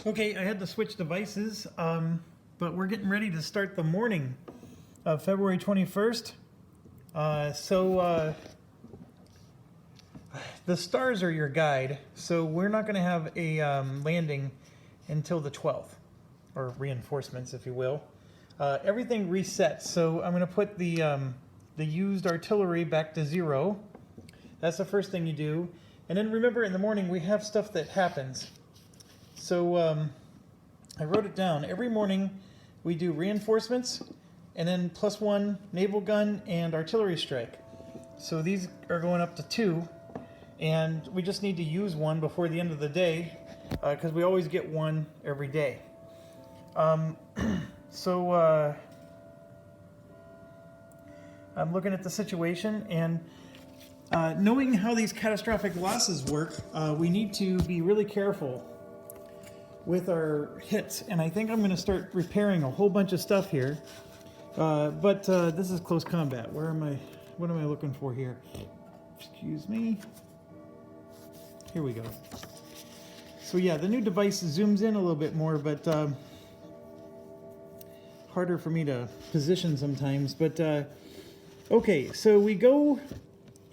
Okay, I had to switch devices, but we're getting ready to start the morning of February 21st. The stars are your guide, so we're not going to have a landing until the 12th, or reinforcements, if you will. Everything resets, so I'm going to put the used artillery back to 0. That's the first thing you do. And then remember, in the morning, we have stuff that happens. So I wrote it down. Every morning we do reinforcements and then +1 naval gun and artillery strike. So these are going up to 2, and we just need to use 1 before the end of the day because we always get 1 every day. I'm looking at the situation, and knowing how these catastrophic losses work, we need to be really careful with our hits, and I think I'm going to start repairing a whole bunch of stuff here. But this is close combat. Where am I? What am I looking for here? Excuse me. Here we go. So yeah, the new device zooms in a little bit more, but harder for me to position sometimes. But okay, so we go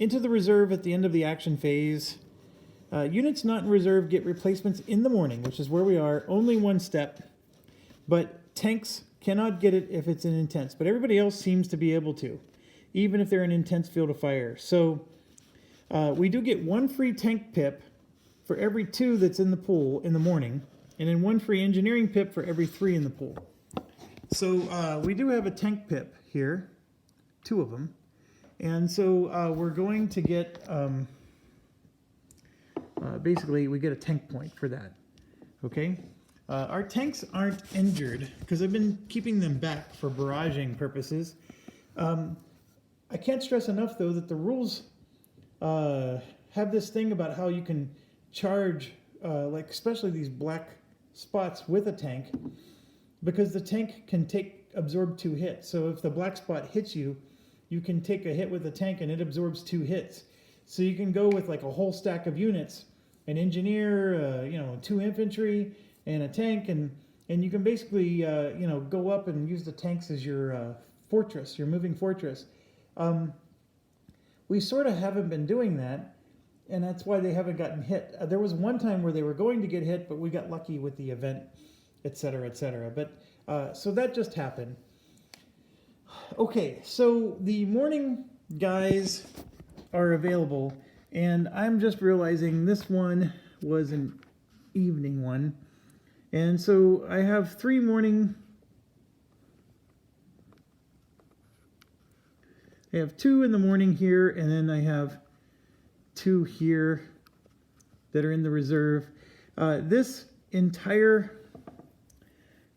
into the reserve at the end of the action phase. Units not in reserve get replacements in the morning, which is where we are, only 1 step. But tanks cannot get it if it's in intense. But everybody else seems to be able to, even if they're in intense field of fire. So we do get 1 free tank pip for every 2 that's in the pool in the morning, and then 1 free engineering pip for every 3 in the pool. So we do have a tank pip here, 2 of them. And so we're going to get... basically, we get a tank point for that. Okay? Our tanks aren't injured because I've been keeping them back for barraging purposes. I can't stress enough, though, that the rules have this thing about how you can charge, like especially these black spots with a tank, because the tank can absorb 2 hits. So if the black spot hits you, you can take a hit with the tank and it absorbs 2 hits. So you can go with like a whole stack of units, an engineer, 2 infantry, and a tank, and you can basically go up and use the tanks as your fortress, your moving fortress. We sort of haven't been doing that, and that's why they haven't gotten hit. There was one time where they were going to get hit, but we got lucky with the event, etc., etc. But so that just happened. Okay, so the morning guys are available, and I'm just realizing this one was an evening one, and so I have 3 morning. I have 2 in the morning here, and then I have 2 here that are in the reserve. This entire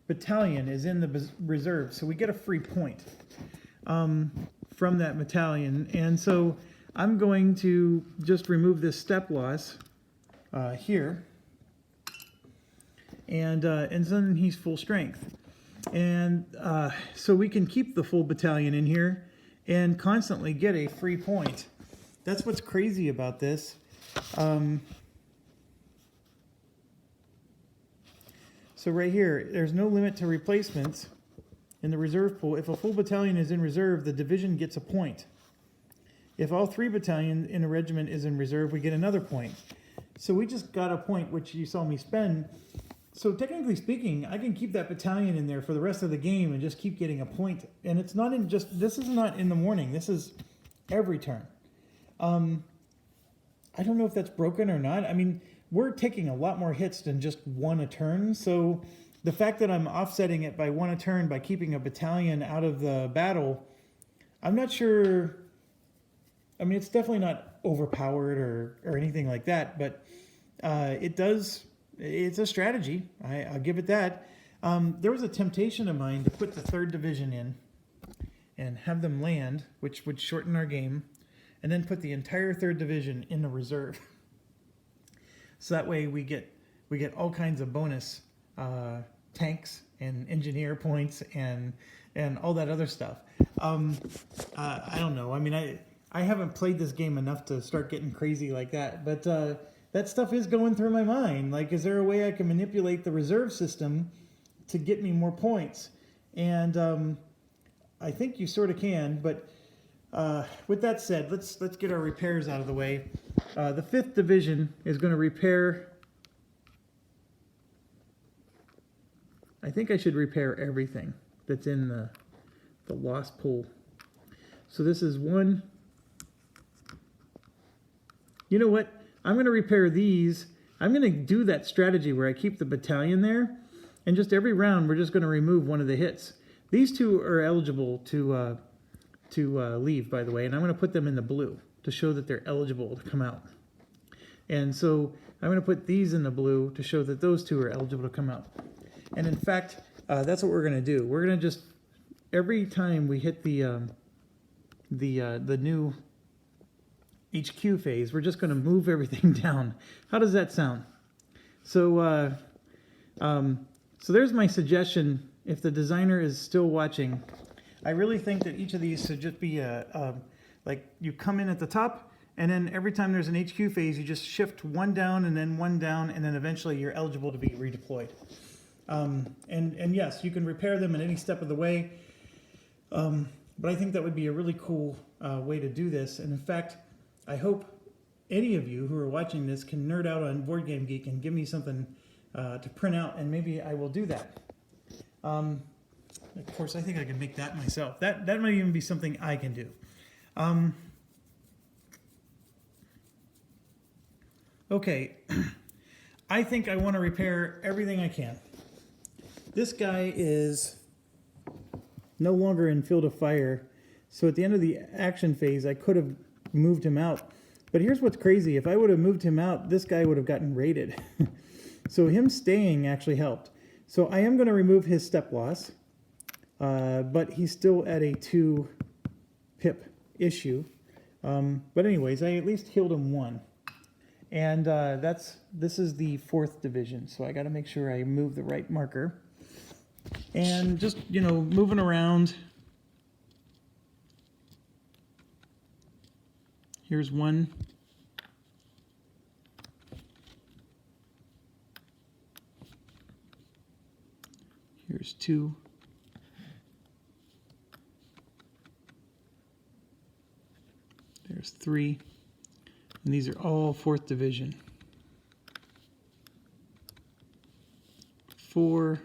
battalion is in the reserve, so we get a free point from that battalion, and so I'm going to just remove this step loss here, and then he's full strength, and so we can keep the full battalion in here and constantly get a free point. That's what's crazy about this. So right here, there's no limit to replacements in the reserve pool. If a full battalion is in reserve, the division gets a point. If all 3 battalions in a regiment is in reserve, we get another point. So we just got a point, which you saw me spend. So technically speaking, I can keep that battalion in there for the rest of the game and just keep getting a point. And it's not in just, this is not in the morning. This is every turn. I don't know if that's broken or not. I mean, we're taking a lot more hits than just 1 a turn. So the fact that I'm offsetting it by 1 a turn by keeping a battalion out of the battle, I'm not sure. I mean, it's definitely not overpowered or anything like that, but it's a strategy. I'll give it that. There was a temptation of mine to put the 3rd Division in and have them land, which would shorten our game, and then put the entire 3rd Division in the reserve. So that way we get all kinds of bonus tanks and engineer points and all that other stuff. I don't know. I mean, I haven't played this game enough to start getting crazy like that, but that stuff is going through my mind. Like, is there a way I can manipulate the reserve system to get me more points? And I think you sort of can, but with that said, let's get our repairs out of the way. The 5th Division is going to repair. I think I should repair everything that's in the lost pool. So this is one. You know what? I'm going to repair these. I'm going to do that strategy where I keep the battalion there, and just every round we're just going to remove one of the hits. These two are eligible to leave, by the way, and I'm going to put them in the blue to show that they're eligible to come out. And so I'm going to put these in the blue to show that those two are eligible to come out. And in fact, that's what we're going to do. We're going to just, every time we hit the new HQ phase, we're just going to move everything down. How does that sound? So, so there's my suggestion. If the designer is still watching, I really think that each of these should just be like you come in at the top, and then every time there's an HQ phase, you just shift one down and then one down, and then eventually you're eligible to be redeployed. And yes, you can repair them at any step of the way, but I think that would be a really cool way to do this. And in fact, I hope any of you who are watching this can nerd out on Board Game Geek and give me something to print out, and maybe I will do that. Of course, I think I can make that myself. That might even be something I can do. Okay, I think I want to repair everything I can. This guy is no longer in field of fire, so at the end of the action phase, I could have moved him out. But here's what's crazy. If I would have moved him out, this guy would have gotten raided. So him staying actually helped. So I am going to remove his step loss, but he's still at a 2 pip issue. But anyways, I at least healed him 1. And this is the 4th Division, so I got to make sure I move the right marker. And just, you know, moving around. Here's 1. Here's 2. There's 3. And these are all 4th Division. 4.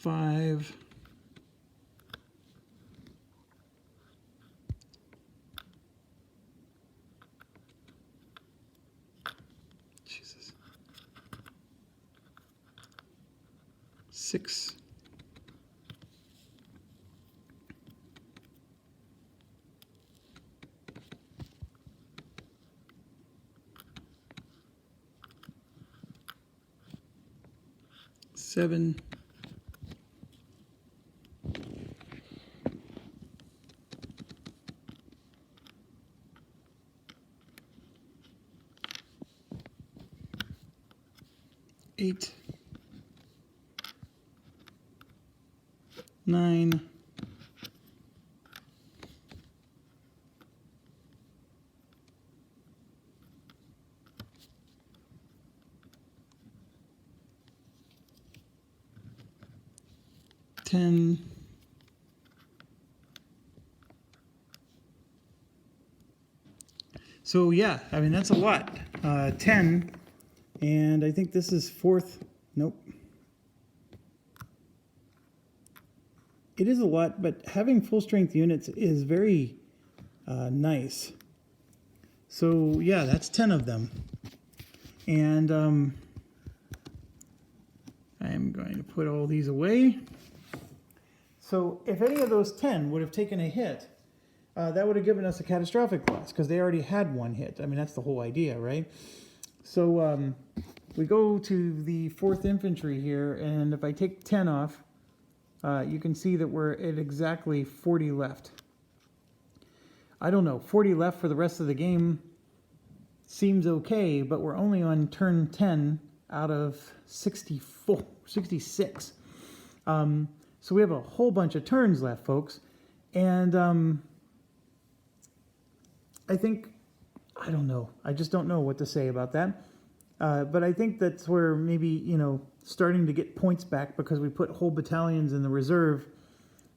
5. 6. 7. 8. 9. 10. 'So yeah, I mean that's a lot. 10, and I think this is 4th. Nope. It is a lot, but having full strength units is very nice. So yeah, that's 10 of them. And I'm going to put all these away. So if any of those 10 would have taken a hit, that would have given us a catastrophic loss because they already had 1 hit. I mean, that's the whole idea, right? So we go to the 4th Infantry here, and if I take 10 off, you can see that we're at exactly 40 left. I don't know, 40 left for the rest of the game seems okay, but we're only on turn 10 out of 66. So we have a whole bunch of turns left, folks. And I think, I don't know. I just don't know what to say about that. But I think that's where maybe, you know, starting to get points back because we put whole battalions in the reserve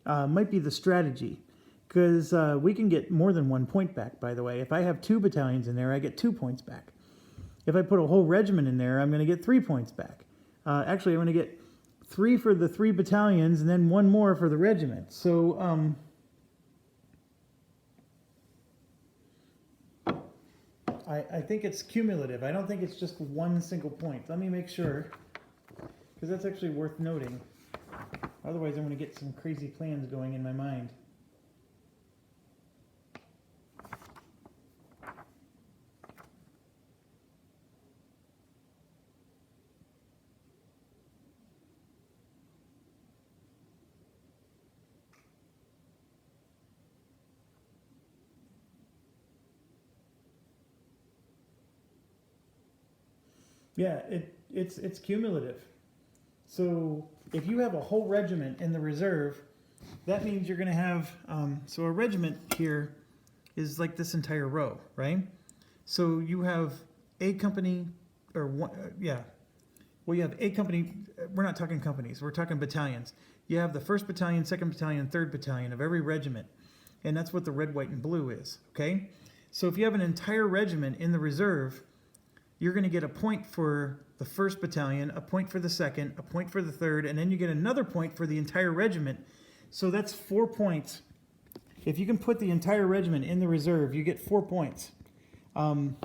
might be the strategy. Because we can get more than 1 point back, by the way. If I have 2 battalions in there, I get 2 points back. If I put a whole regiment in there, I'm going to get 3 points back. Actually, I'm going to get 3 for the 3 battalions and then 1 more for the regiment. So, I think it's cumulative. I don't think it's just 1 single point. Let me make sure, because that's actually worth noting. Otherwise, I'm going to get some crazy plans going in my mind. Yeah, it's cumulative. So if you have a whole regiment in the reserve, that means you're going to have, so a regiment here is like this entire row, right? So you have a company, or one, yeah, well, you have a company, we're not talking companies, we're talking battalions. You have the 1st battalion, 2nd battalion, 3rd battalion of every regiment, and that's what the red, white, and blue is, okay? So if you have an entire regiment in the reserve, you're going to get a point for the 1st battalion, a point for the 2nd, a point for the 3rd, and then you get another point for the entire regiment. So that's 4 points. If you can put the entire regiment in the reserve, you get 4 points. And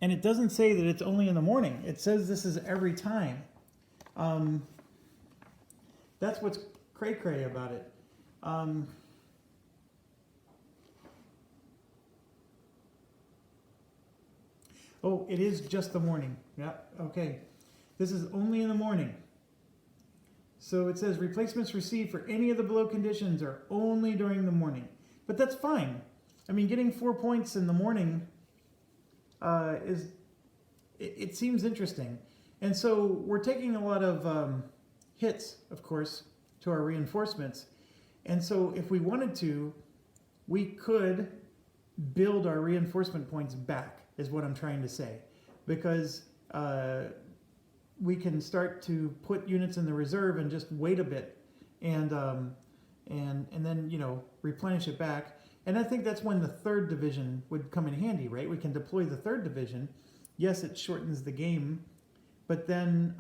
it doesn't say that it's only in the morning. It says this is every time. That's what's cray-cray about it. Oh, it is just the morning. Yeah, okay. This is only in the morning. So it says replacements received for any of the below conditions are only during the morning. But that's fine. I mean, getting 4 points in the morning it seems interesting. And so we're taking a lot of hits, of course, to our reinforcements. And so if we wanted to, we could build our reinforcement points back, is what I'm trying to say, because we can start to put units in the reserve and just wait a bit, and then, you know, replenish it back. And I think that's when the 3rd division would come in handy, right? We can deploy the 3rd division. Yes, it shortens the game, but then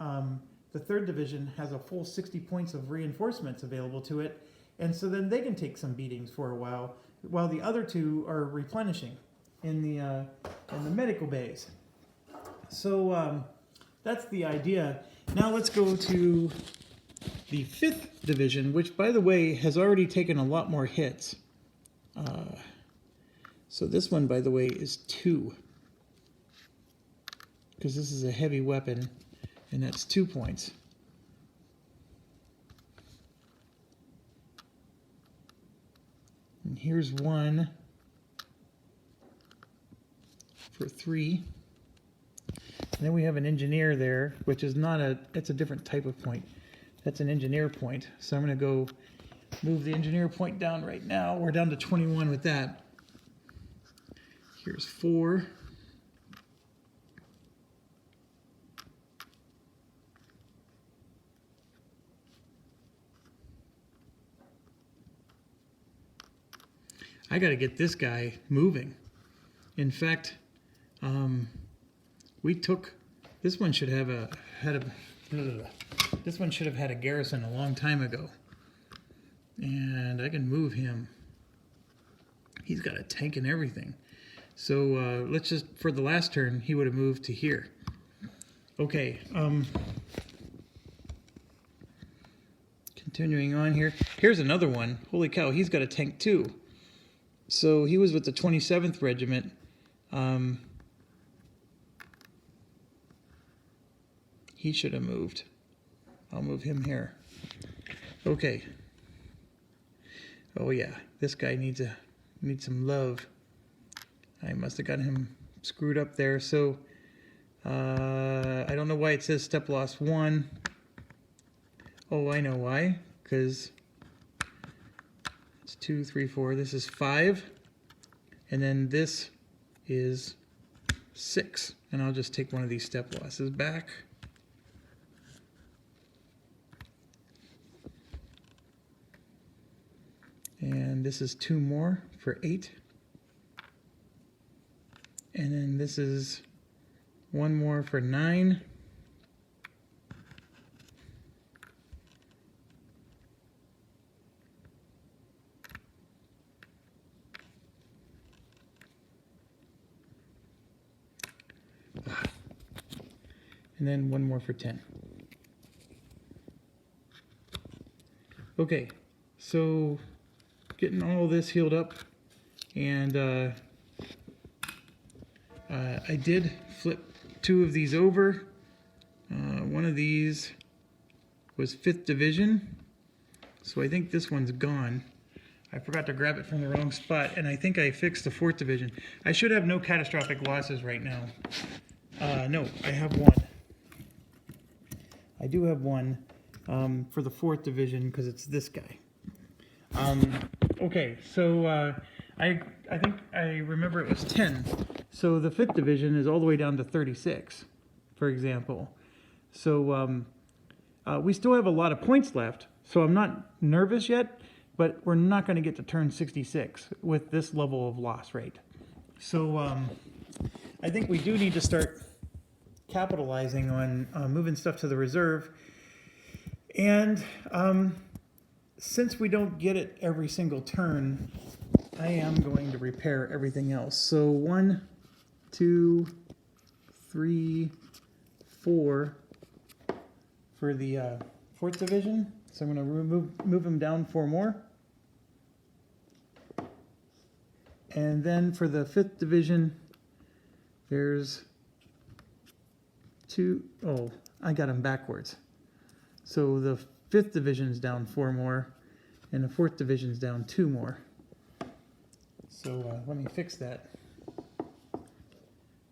the 3rd division has a full 60 points of reinforcements available to it, and so then they can take some beatings for a while the other 2 are replenishing in the medical bays. So that's the idea. Now let's go to the 5th division, which, by the way, has already taken a lot more hits. So this one, by the way, is 2, because this is a heavy weapon, and that's 2 points. And here's 1 for 3. And then we have an engineer there, which is not it's a different type of point. That's an engineer point. So I'm going to go move the engineer point down right now. We're down to 21 with that. Here's 4. I got to get this guy moving. In fact, we took, this one should have this one should have had a garrison a long time ago. And I can move him. He's got a tank and everything. So let's just, for the last turn, he would have moved to here. Okay. Continuing on here. Here's another one. Holy cow, he's got a tank too. So he was with the 27th Regiment. He should have moved. I'll move him here. Okay. Oh yeah, this guy needs some love. I must have got him screwed up there. So I don't know why it says step loss 1. Oh, I know why. Because it's 2, 3, 4. This is 5. And then this is 6. And I'll just take one of these step losses back. And this is 2 more for 8. And then this is 1 more for 9. And then 1 more for 10. Okay, so getting all this healed up, and I did flip 2 of these over. One of these was 5th Division, so I think this one's gone. I forgot to grab it from the wrong spot, and I think I fixed the 4th Division. I should have no catastrophic losses right now. No, I have 1. I do have 1 for the 4th Division because it's this guy. Okay, so I think I remember it was 10. So the 5th Division is all the way down to 36, for example. So we still have a lot of points left, so I'm not nervous yet, but we're not going to get to turn 66 with this level of loss rate. So I think we do need to start capitalizing on moving stuff to the reserve. And since we don't get it every single turn, I am going to repair everything else. So 1, 2, 3, 4 for the 4th Division. So I'm going to move them down 4 more. And then for the 5th Division, there's 2. Oh, I got them backwards. So the 5th Division's down 4 more, and the 4th Division's down 2 more. So let me fix that.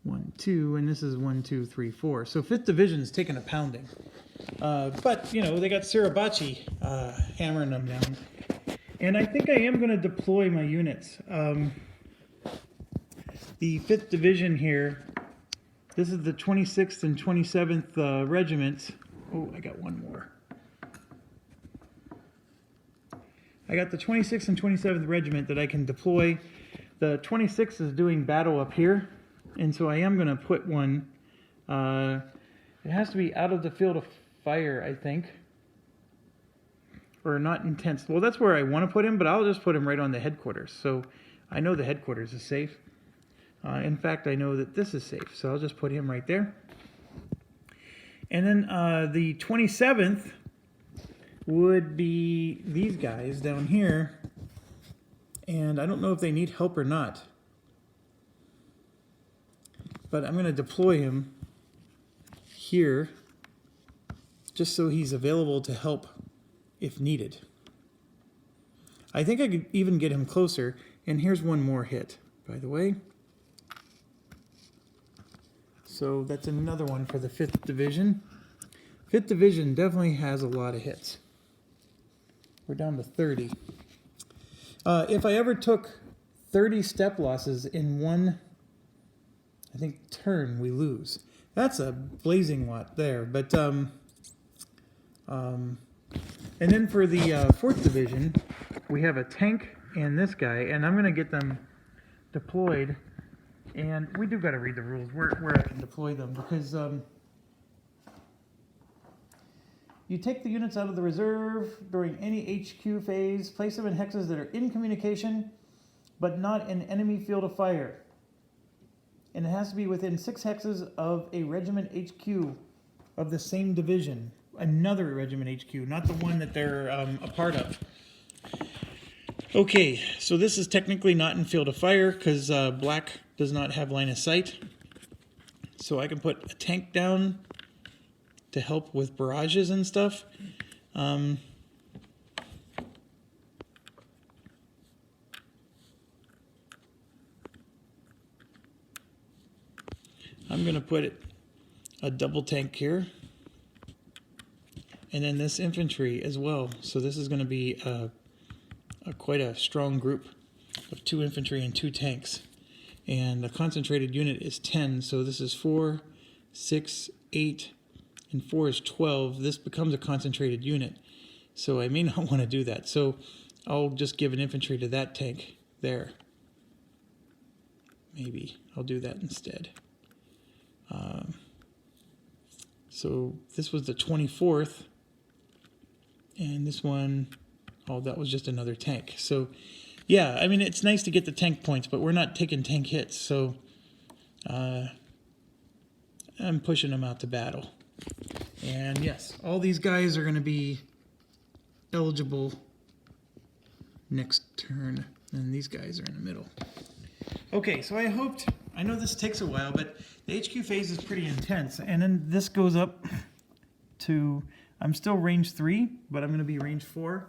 1, 2, and this is 1, 2, 3, 4. So 5th Division's taking a pounding. But, you know, they got Suribachi hammering them down. And I think I am going to deploy my units. The 5th Division here, this is the 26th and 27th regiments. Oh, I got 1 more. I got the 26th and 27th regiment that I can deploy. The 26th is doing battle up here, and so I am going to put one. It has to be out of the field of fire, I think. Or not intense. Well, that's where I want to put him, but I'll just put him right on the headquarters. So I know the headquarters is safe. In fact, I know that this is safe, so I'll just put him right there. And then the 27th would be these guys down here. And I don't know if they need help or not. But I'm going to deploy him here just so he's available to help if needed. I think I could even get him closer. And here's 1 more hit, by the way. So that's another one for the 5th Division. 5th Division definitely has a lot of hits. We're down to 30. If I ever took 30 step losses in one, I think, turn, we lose. That's a blazing lot there. But and then for the 4th Division, we have a tank and this guy, and I'm going to get them deployed. And we do got to read the rules where I can deploy them, because you take the units out of the reserve during any HQ phase, place them in hexes that are in communication, but not in enemy field of fire. And it has to be within 6 hexes of a regiment HQ of the same division. Another regiment HQ, not the one that they're a part of. Okay, so this is technically not in field of fire because black does not have line of sight. So I can put a tank down to help with barrages and stuff. I'm going to put a double tank here. And then this infantry as well. So this is going to be quite a strong group of 2 infantry and 2 tanks. and a concentrated unit is 10. So this is 4, 6, 8, and 4 is 12. This becomes a concentrated unit. So I may not want to do that. So I'll just give an infantry to that tank there. Maybe I'll do that instead. So this was the 24th, and this one, oh, that was just another tank. So yeah, I mean, it's nice to get the tank points, but we're not taking tank hits, so I'm pushing them out to battle. And yes, all these guys are going to be eligible next turn, and these guys are in the middle. Okay, so I know this takes a while, but the HQ phase is pretty intense, and then this goes up to, I'm still range 3, but I'm going to be range 4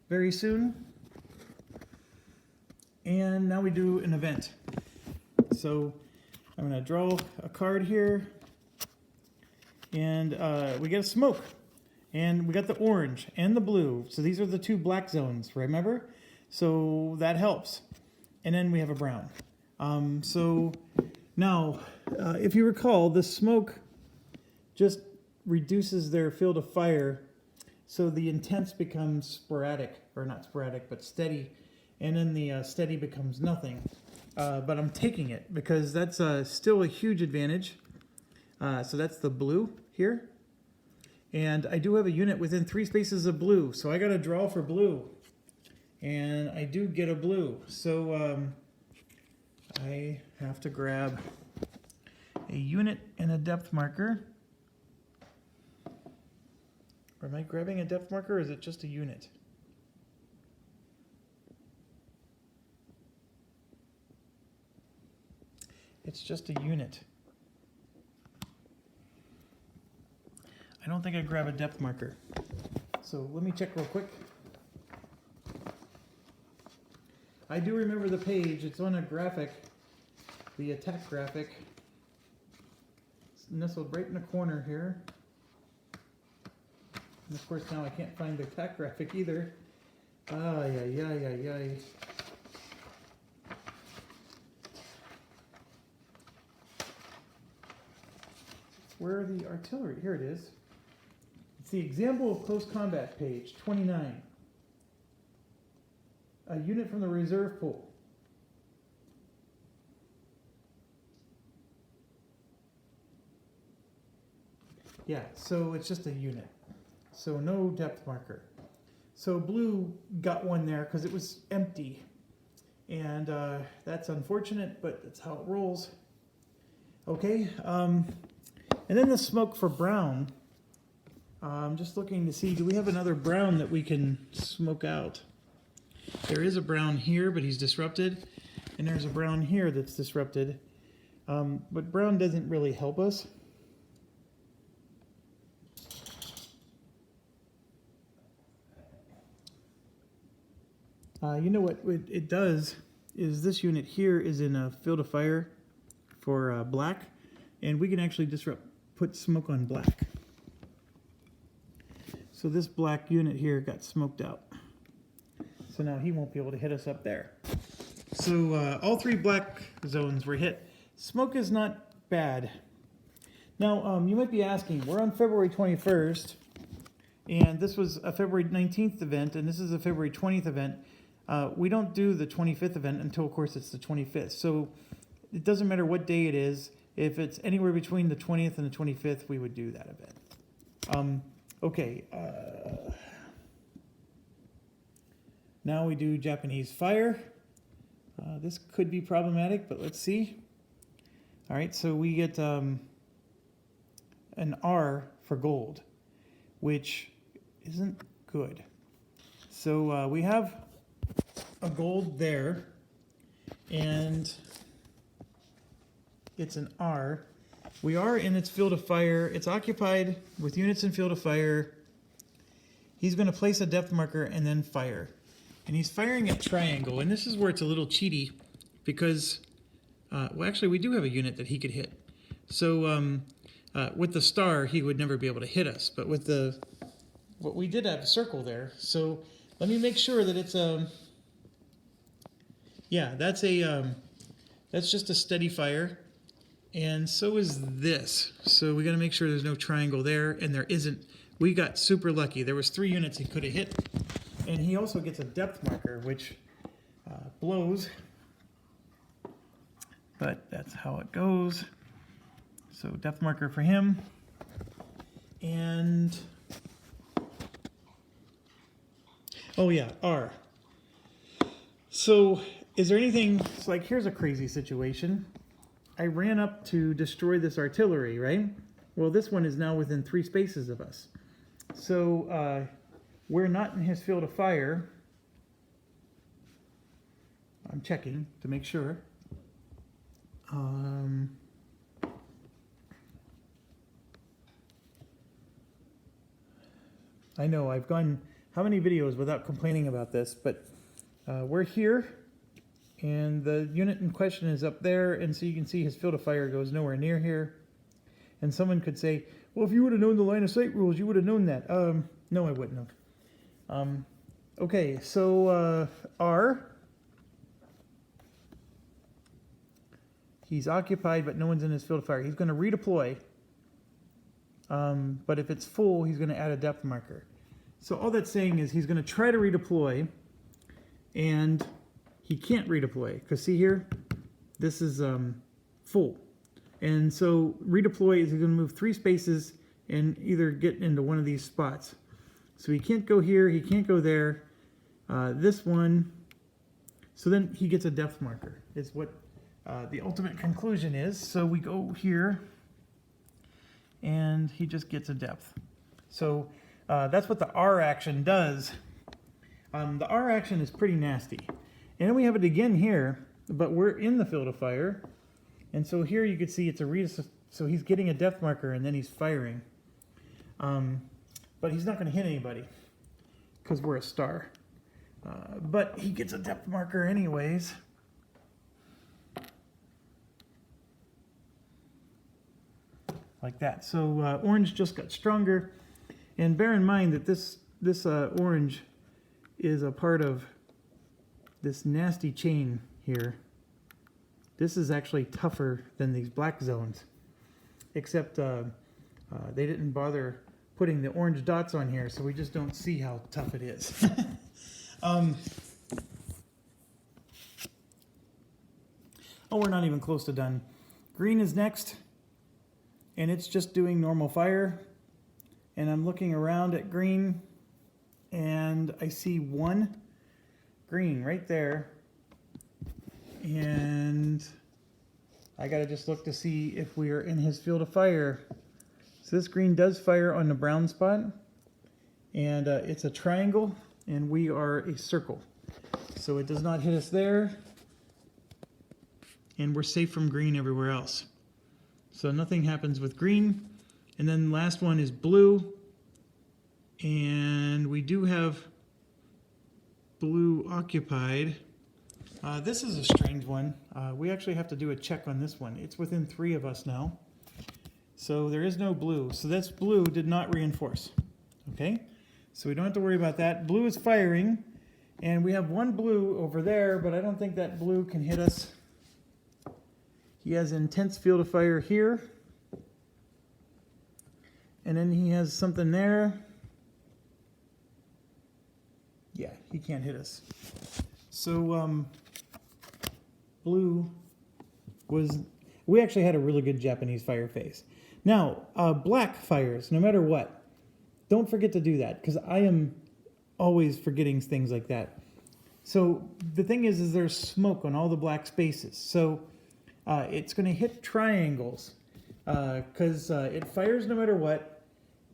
very soon. And now we do an event. So I'm going to draw a card here, and we get a smoke, and we got the orange and the blue. So these are the 2 black zones, remember? So that helps. And then we have a brown. So now, if you recall, the smoke just reduces their field of fire, so the intense becomes sporadic, or not sporadic, but steady, and then the steady becomes nothing. But I'm taking it because that's still a huge advantage. So that's the blue here. And I do have a unit within 3 spaces of blue, so I got to draw for blue. And I do get a blue, so I have to grab a unit and a depth marker. Or am I grabbing a depth marker, or is it just a unit? It's just a unit. I don't think I grab a depth marker. So let me check real quick. I do remember the page. It's on a graphic, the attack graphic. It's nestled right in the corner here. And of course now I can't find the attack graphic either. Ay, ay, ay, ay, ay. Where are the artillery? Here it is. It's the example of close combat page, 29. A unit from the reserve pool. Yeah, so it's just a unit. So no depth marker. So blue got one there because it was empty. And that's unfortunate, but that's how it rolls. Okay, and then the smoke for brown. I'm just looking to see, do we have another brown that we can smoke out? There is a brown here, but he's disrupted. And there's a brown here that's disrupted. But brown doesn't really help us. You know what it does is this unit here is in a field of fire for black. And we can actually put smoke on black. So this black unit here got smoked out. So now he won't be able to hit us up there. So all 3 black zones were hit. Smoke is not bad. Now you might be asking, we're on February 21st, and this was a February 19th event, and this is a February 20th event. We don't do the 25th event until, of course, it's the 25th. So it doesn't matter what day it is. If it's anywhere between the 20th and the 25th, we would do that event. Okay. Now we do Japanese fire. This could be problematic, but let's see. All right, so we get an R for gold, which isn't good. So we have a gold there, and it's an R. We are in its field of fire. It's occupied with units in field of fire. He's going to place a depth marker and then fire. And he's firing at triangle, and this is where it's a little cheaty because, well, actually, we do have a unit that he could hit. So with the star, he would never be able to hit us. But with what we did have a circle there. So let me make sure that it's yeah, that's a That's just a steady fire. And so is this. So we got to make sure there's no triangle there, and there isn't. We got super lucky. There was 3 units he could have hit. And he also gets a depth marker, which blows. But that's how it goes. So depth marker for him. And oh yeah, R. So is there anything, it's like here's a crazy situation. I ran up to destroy this artillery, right? Well, this one is now within 3 spaces of us. So we're not in his field of fire. I'm checking to make sure. I know I've gone how many videos without complaining about this, but we're here and the unit in question is up there, and so you can see his field of fire goes nowhere near here. And someone could say, well, if you would have known the line of sight rules, you would have known that. No, I wouldn't have. Okay, so R. He's occupied, but no one's in his field of fire. He's going to redeploy. But if it's full, he's going to add a depth marker. So all that's saying is he's going to try to redeploy, and he can't redeploy. Because see here, this is full. And so redeploy is he's going to move 3 spaces and either get into one of these spots. So he can't go here, he can't go there. This one, so then he gets a depth marker, is what the ultimate conclusion is. So we go here, and he just gets a depth. So that's what the R action does. The R action is pretty nasty. And then we have it again here, but we're in the field of fire. And so here you can see it's a so he's getting a depth marker and then he's firing. But he's not going to hit anybody because we're a star. But he gets a depth marker anyways. Like that. So orange just got stronger. And bear in mind that this orange is a part of this nasty chain here. This is actually tougher than these black zones, except they didn't bother putting the orange dots on here, so we just don't see how tough it is. Oh, we're not even close to done. Green is next, and it's just doing normal fire. And I'm looking around at green, and I see 1 green right there. And I gotta just look to see if we are in his field of fire. So this green does fire on the brown spot, and it's a triangle, and we are a circle. So it does not hit us there, and we're safe from green everywhere else. So nothing happens with green. And then the last one is blue, and we do have blue occupied. This is a strange one. We actually have to do a check on this one. It's within 3 of us now. So there is no blue. So this blue did not reinforce. Okay? So we don't have to worry about that. Blue is firing. And we have 1 blue over there, but I don't think that blue can hit us. He has intense field of fire here. And then he has something there. Yeah, he can't hit us. So, blue was, we actually had a really good Japanese fire phase. Now, black fires, no matter what, don't forget to do that, because I am always forgetting things like that. So the thing is there's smoke on all the black spaces. So it's going to hit triangles, because it fires no matter what,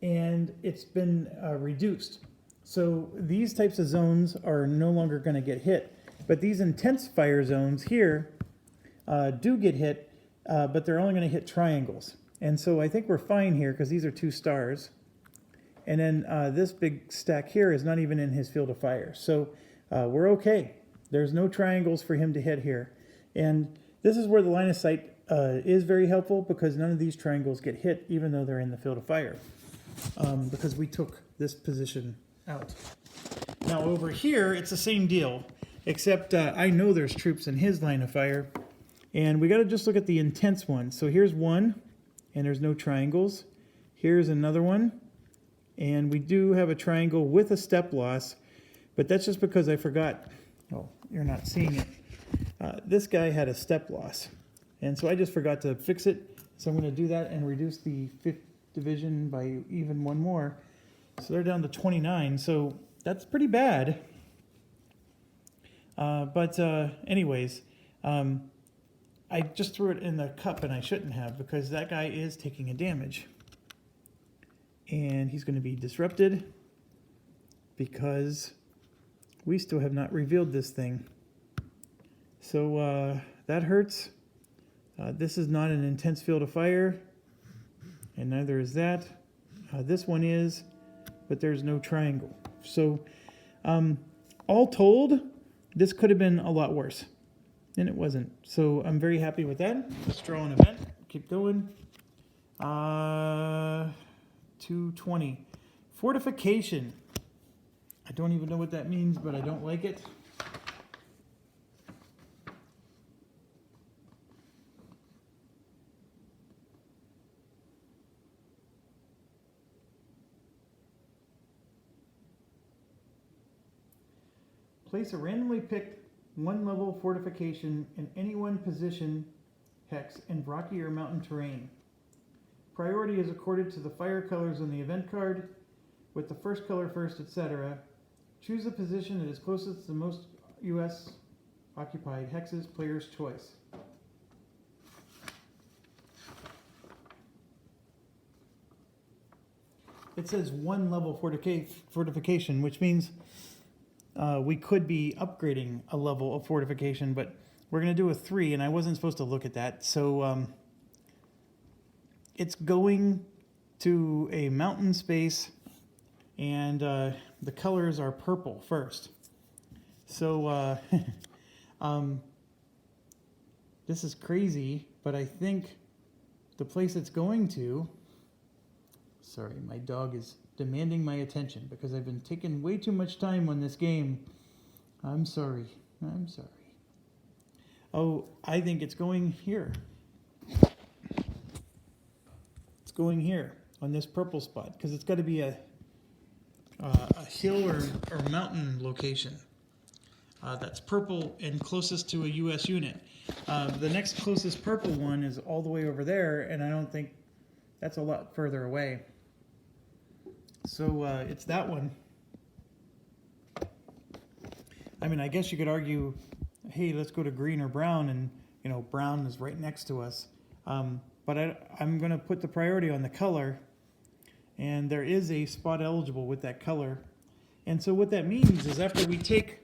and it's been reduced. So these types of zones are no longer going to get hit. But these intense fire zones here do get hit, but they're only going to hit triangles. And so I think we're fine here because these are 2 stars. And then this big stack here is not even in his field of fire. So we're okay. There's no triangles for him to hit here. And this is where the line of sight is very helpful, because none of these triangles get hit even though they're in the field of fire, because we took this position out. Now over here, it's the same deal, except I know there's troops in his line of fire, And we got to just look at the intense ones. So here's one, and there's no triangles. Here's another one, and we do have a triangle with a step loss, but that's just because I forgot. Oh, you're not seeing it. This guy had a step loss, and so I just forgot to fix it. So I'm going to do that and reduce the 5th division by even one more. So they're down to 29, so that's pretty bad. Anyways, I just threw it in the cup and I shouldn't have, because that guy is taking a damage. And he's going to be disrupted because we still have not revealed this thing. So that hurts. This is not an intense field of fire, and neither is that. This one is, but there's no triangle. So all told, this could have been a lot worse, and it wasn't. So I'm very happy with that. Let's draw an event. Keep going. 220. Fortification. I don't even know what that means, but I don't like it. Place a randomly picked one-level fortification in any one position hex in rocky or mountain terrain. Priority is accorded to the fire colors on the event card, with the first color first, etc. Choose a position that is closest to the most U.S. occupied hexes, player's choice. It says one level fortification, which means we could be upgrading a level of fortification, but we're going to do a 3, and I wasn't supposed to look at that. So it's going to a mountain space, and the colors are purple first. So this is crazy, but I think the place it's going to... Sorry, my dog is demanding my attention because I've been taking way too much time on this game. I'm sorry. I'm sorry. Oh, I think it's going here. It's going here on this purple spot because it's got to be a hill or mountain location that's purple and closest to a U.S. unit. The next closest purple one is all the way over there, and I don't think that's a lot further away. So it's that one. I mean, I guess you could argue, hey, let's go to green or brown, and you know, brown is right next to us. But I'm going to put the priority on the color, and there is a spot eligible with that color. And so what that means is after we take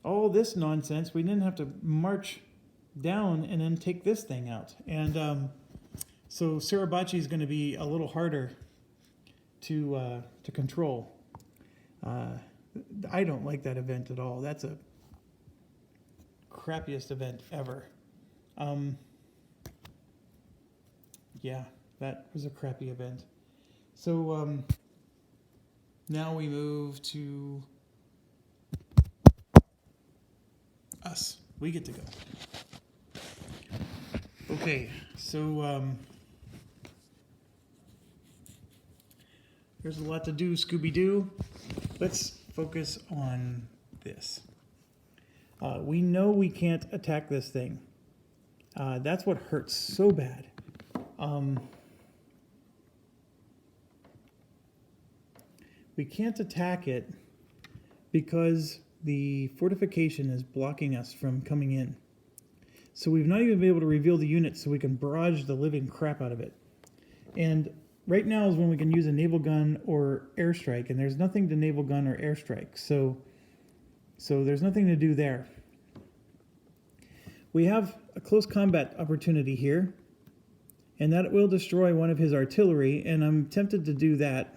all this nonsense, we didn't have to march down and then take this thing out. And so Suribachi is going to be a little harder to control. I don't like that event at all. That's a crappiest event ever. Yeah, that was a crappy event. So now we move to us. We get to go. Okay, so there's a lot to do, Scooby-Doo. Let's focus on this. We know we can't attack this thing. That's what hurts so bad. We can't attack it because the fortification is blocking us from coming in. So we've not even been able to reveal the unit so we can barrage the living crap out of it. And right now is when we can use a naval gun or airstrike, and there's nothing to naval gun or airstrike. So there's nothing to do there. We have a close combat opportunity here, and that will destroy one of his artillery, and I'm tempted to do that.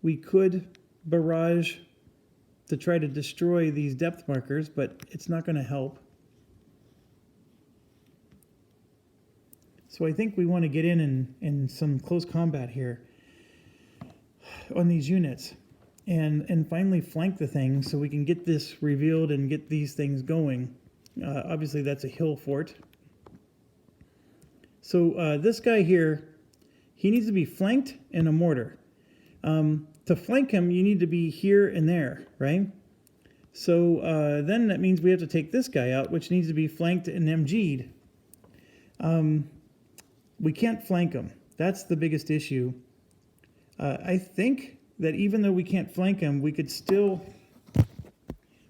We could barrage to try to destroy these depth markers, but it's not going to help. So I think we want to get in some close combat here. on these units and finally flank the thing so we can get this revealed and get these things going. Obviously that's a hill fort. So this guy here, he needs to be flanked and a mortar. To flank him, you need to be here and there, right? So then that means we have to take this guy out, which needs to be flanked and MG'd. We can't flank him. That's the biggest issue. I think that even though we can't flank him, we could still...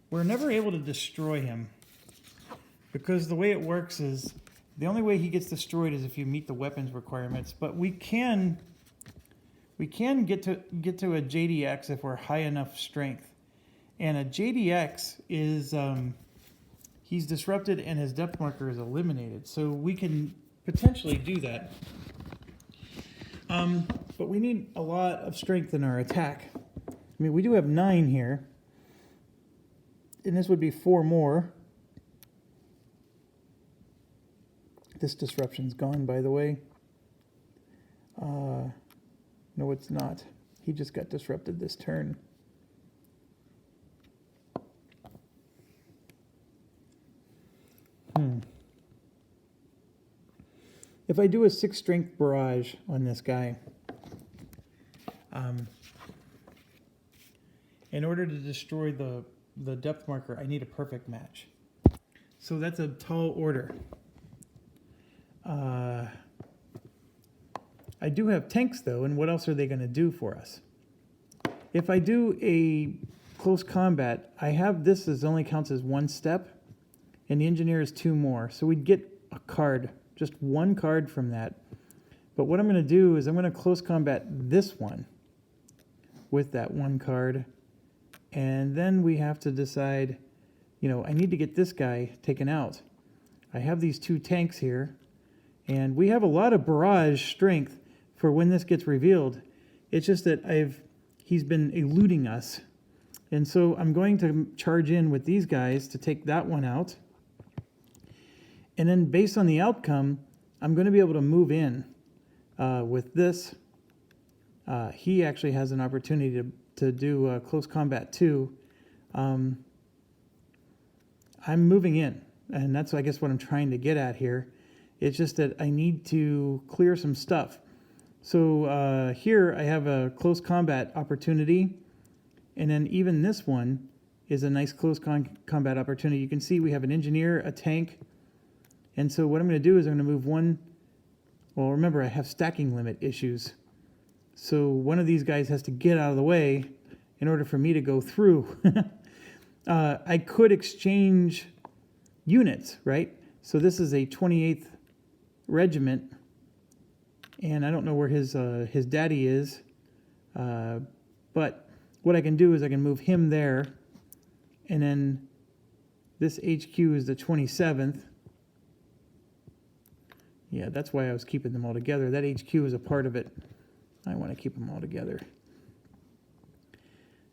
We're never able to destroy him. Because the way it works is, the only way he gets destroyed is if you meet the weapons requirements. But we can get to a JDX if we're high enough strength. And a JDX is, he's disrupted and his depth marker is eliminated. So we can potentially do that. But we need a lot of strength in our attack. I mean, we do have 9 here. And this would be 4 more. This disruption's gone, by the way. No, it's not. He just got disrupted this turn. If I do a 6 strength barrage on this guy, in order to destroy the depth marker, I need a perfect match. So that's a tall order. I do have tanks though, and what else are they going to do for us? If I do a close combat, I have this as only counts as 1 step, and the engineer is 2 more. So we'd get a card, just 1 card from that. But what I'm going to do is I'm going to close combat this one with that 1 card. And then we have to decide, you know, I need to get this guy taken out. I have these 2 tanks here, and we have a lot of barrage strength for when this gets revealed. It's just that he's been eluding us. And so I'm going to charge in with these guys to take that one out. And then based on the outcome, I'm going to be able to move in with this. He actually has an opportunity to do close combat too. I'm moving in, and that's, I guess, what I'm trying to get at here. It's just that I need to clear some stuff. So here I have a close combat opportunity, and then even this one is a nice close combat opportunity. You can see we have an engineer, a tank, and so what I'm going to do is I'm going to move one. Well, remember, I have stacking limit issues. So one of these guys has to get out of the way in order for me to go through. I could exchange units, right? So this is a 28th Regiment, and I don't know where his daddy is. But what I can do is I can move him there, and then this HQ is the 27th. Yeah, that's why I was keeping them all together. That HQ is a part of it. I want to keep them all together.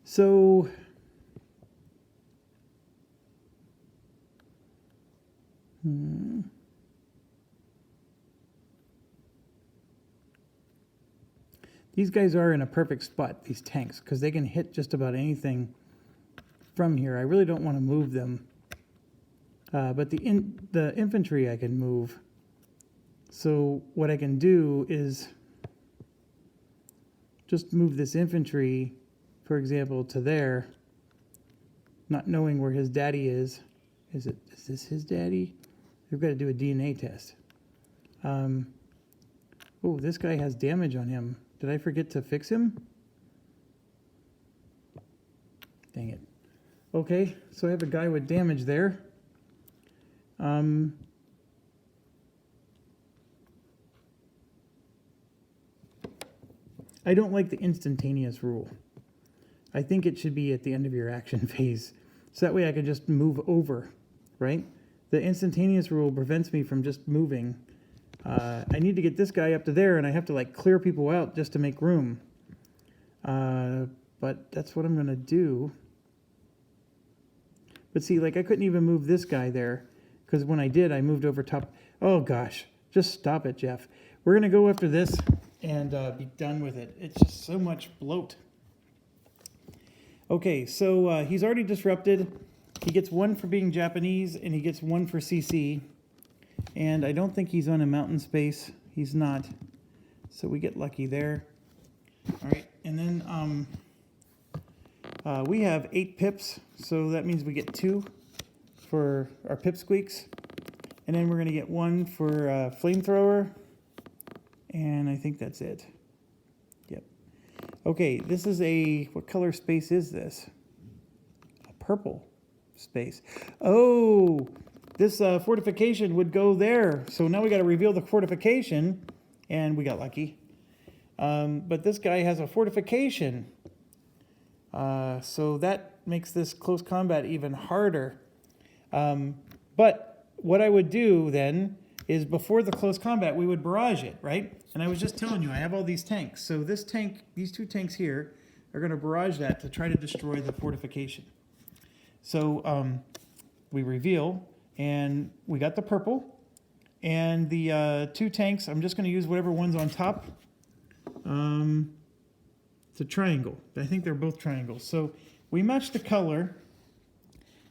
So these guys are in a perfect spot, these tanks, because they can hit just about anything from here. I really don't want to move them. But the infantry I can move. So what I can do is just move this infantry, for example, to there, not knowing where his daddy is. Is this his daddy? We've got to do a DNA test. Oh, this guy has damage on him. Did I forget to fix him? Dang it. Okay, so I have a guy with damage there. I don't like the instantaneous rule. I think it should be at the end of your action phase. So that way I can just move over, right? The instantaneous rule prevents me from just moving. I need to get this guy up to there, and I have to like clear people out just to make room. But that's what I'm gonna do. But see, like I couldn't even move this guy there, because when I did, I moved over top. Oh gosh, just stop it, Jeff. We're gonna go after this and be done with it. It's just so much bloat. Okay, so he's already disrupted. He gets 1 for being Japanese, and he gets 1 for CC. And I don't think he's on a mountain space. He's not. So we get lucky there. All right, and then we have 8 pips, so that means we get 2 for our pipsqueaks. And then we're going to get 1 for flamethrower. And I think that's it. Yep. Okay, this is what color space is this? A purple space. Oh, this fortification would go there. So now we got to reveal the fortification, and we got lucky. But this guy has a fortification. So that makes this close combat even harder. But what I would do then is before the close combat, we would barrage it, right? And I was just telling you, I have all these tanks. So this tank, these 2 tanks here, are going to barrage that to try to destroy the fortification. So we reveal, and we got the purple. And the 2 tanks, I'm just going to use whatever one's on top. It's a triangle. I think they're both triangles. So we match the color,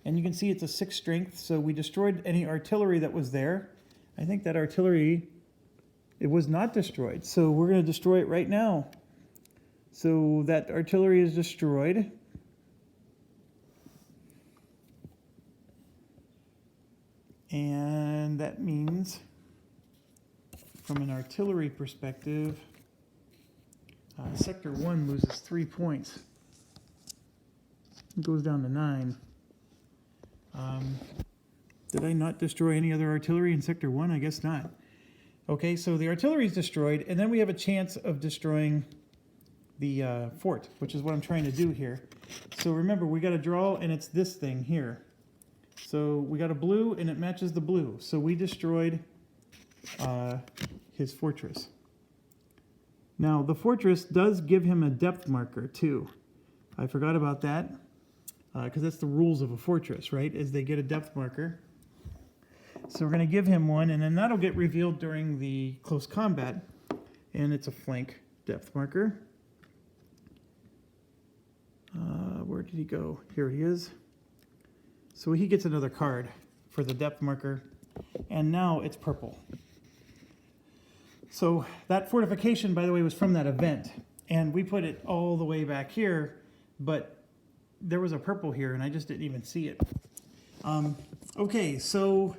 and you can see it's a 6 strength. So we destroyed any artillery that was there. I think that artillery, it was not destroyed. So we're going to destroy it right now. So that artillery is destroyed. And that means, from an artillery perspective, Sector 1 loses 3 points. It goes down to 9. Did I not destroy any other artillery in Sector 1? I guess not. Okay, so the artillery is destroyed, and then we have a chance of destroying the fort, which is what I'm trying to do here. So remember, we got a draw, and it's this thing here. So we got a blue, and it matches the blue. So we destroyed his fortress. Now, the fortress does give him a depth marker, too. I forgot about that, because that's the rules of a fortress, right, is they get a depth marker. So we're going to give him 1, and then that'll get revealed during the close combat, and it's a flank depth marker. Where did he go? Here he is. So he gets another card for the depth marker, and now it's purple. So that fortification, by the way, was from that event, and we put it all the way back here, but there was a purple here, and I just didn't even see it. Okay, so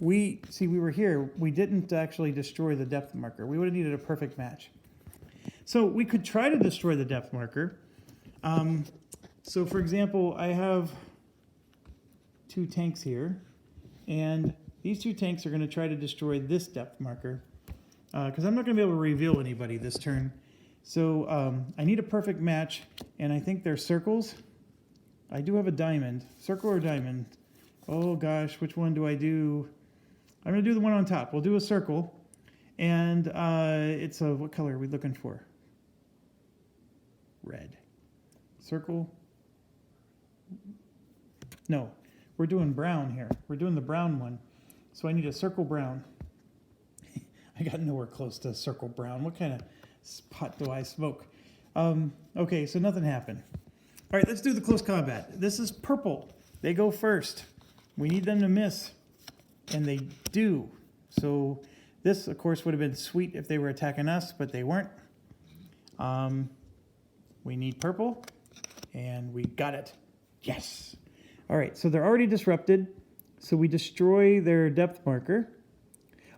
we were here. We didn't actually destroy the depth marker. We would have needed a perfect match. So we could try to destroy the depth marker. So for example, I have 2 tanks here, and these 2 tanks are going to try to destroy this depth marker, because I'm not going to be able to reveal anybody this turn. So I need a perfect match, and I think they're circles. I do have a diamond. Circle or diamond? Oh gosh, which one do I do? I'm going to do the one on top. We'll do a circle, and it's a, what color are we looking for? Red. Circle. No, we're doing brown here. We're doing the brown one. So I need a circle brown. I got nowhere close to circle brown. What kind of pot do I smoke? Okay, so nothing happened. All right, let's do the close combat. This is purple. They go first. We need them to miss, and they do. So this, of course, would have been sweet if they were attacking us, but they weren't. We need purple, and we got it. Yes. All right, so they're already disrupted. So we destroy their depth marker.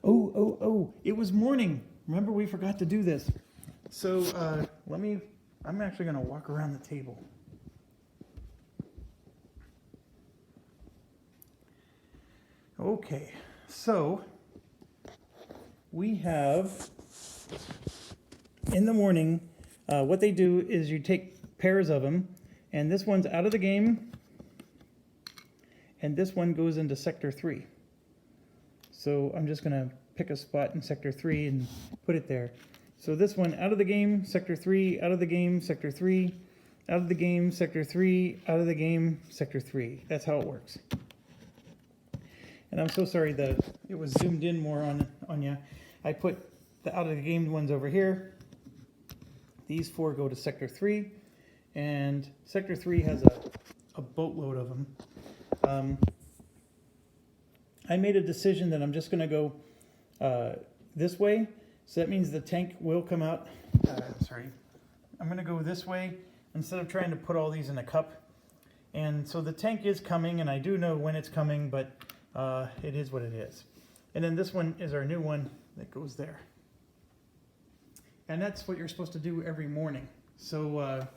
Oh, it was morning. Remember, we forgot to do this. So I'm actually going to walk around the table. Okay, so we have, in the morning, what they do is you take pairs of them, and this one's out of the game, and this one goes into Sector 3. So I'm just going to pick a spot in Sector 3 and put it there. So this one out of the game, Sector 3, out of the game, Sector 3, out of the game, Sector 3, out of the game, Sector 3. That's how it works. And I'm so sorry that it was zoomed in more on you. I put the out of the game ones over here. These 4 go to Sector 3, and Sector 3 has a boatload of them. I made a decision that I'm just going to go this way, so that means the tank will come out. Sorry, I'm going to go this way instead of trying to put all these in a cup. And so the tank is coming, and I do know when it's coming, but it is what it is. And then this one is our new one that goes there. And that's what you're supposed to do every morning. So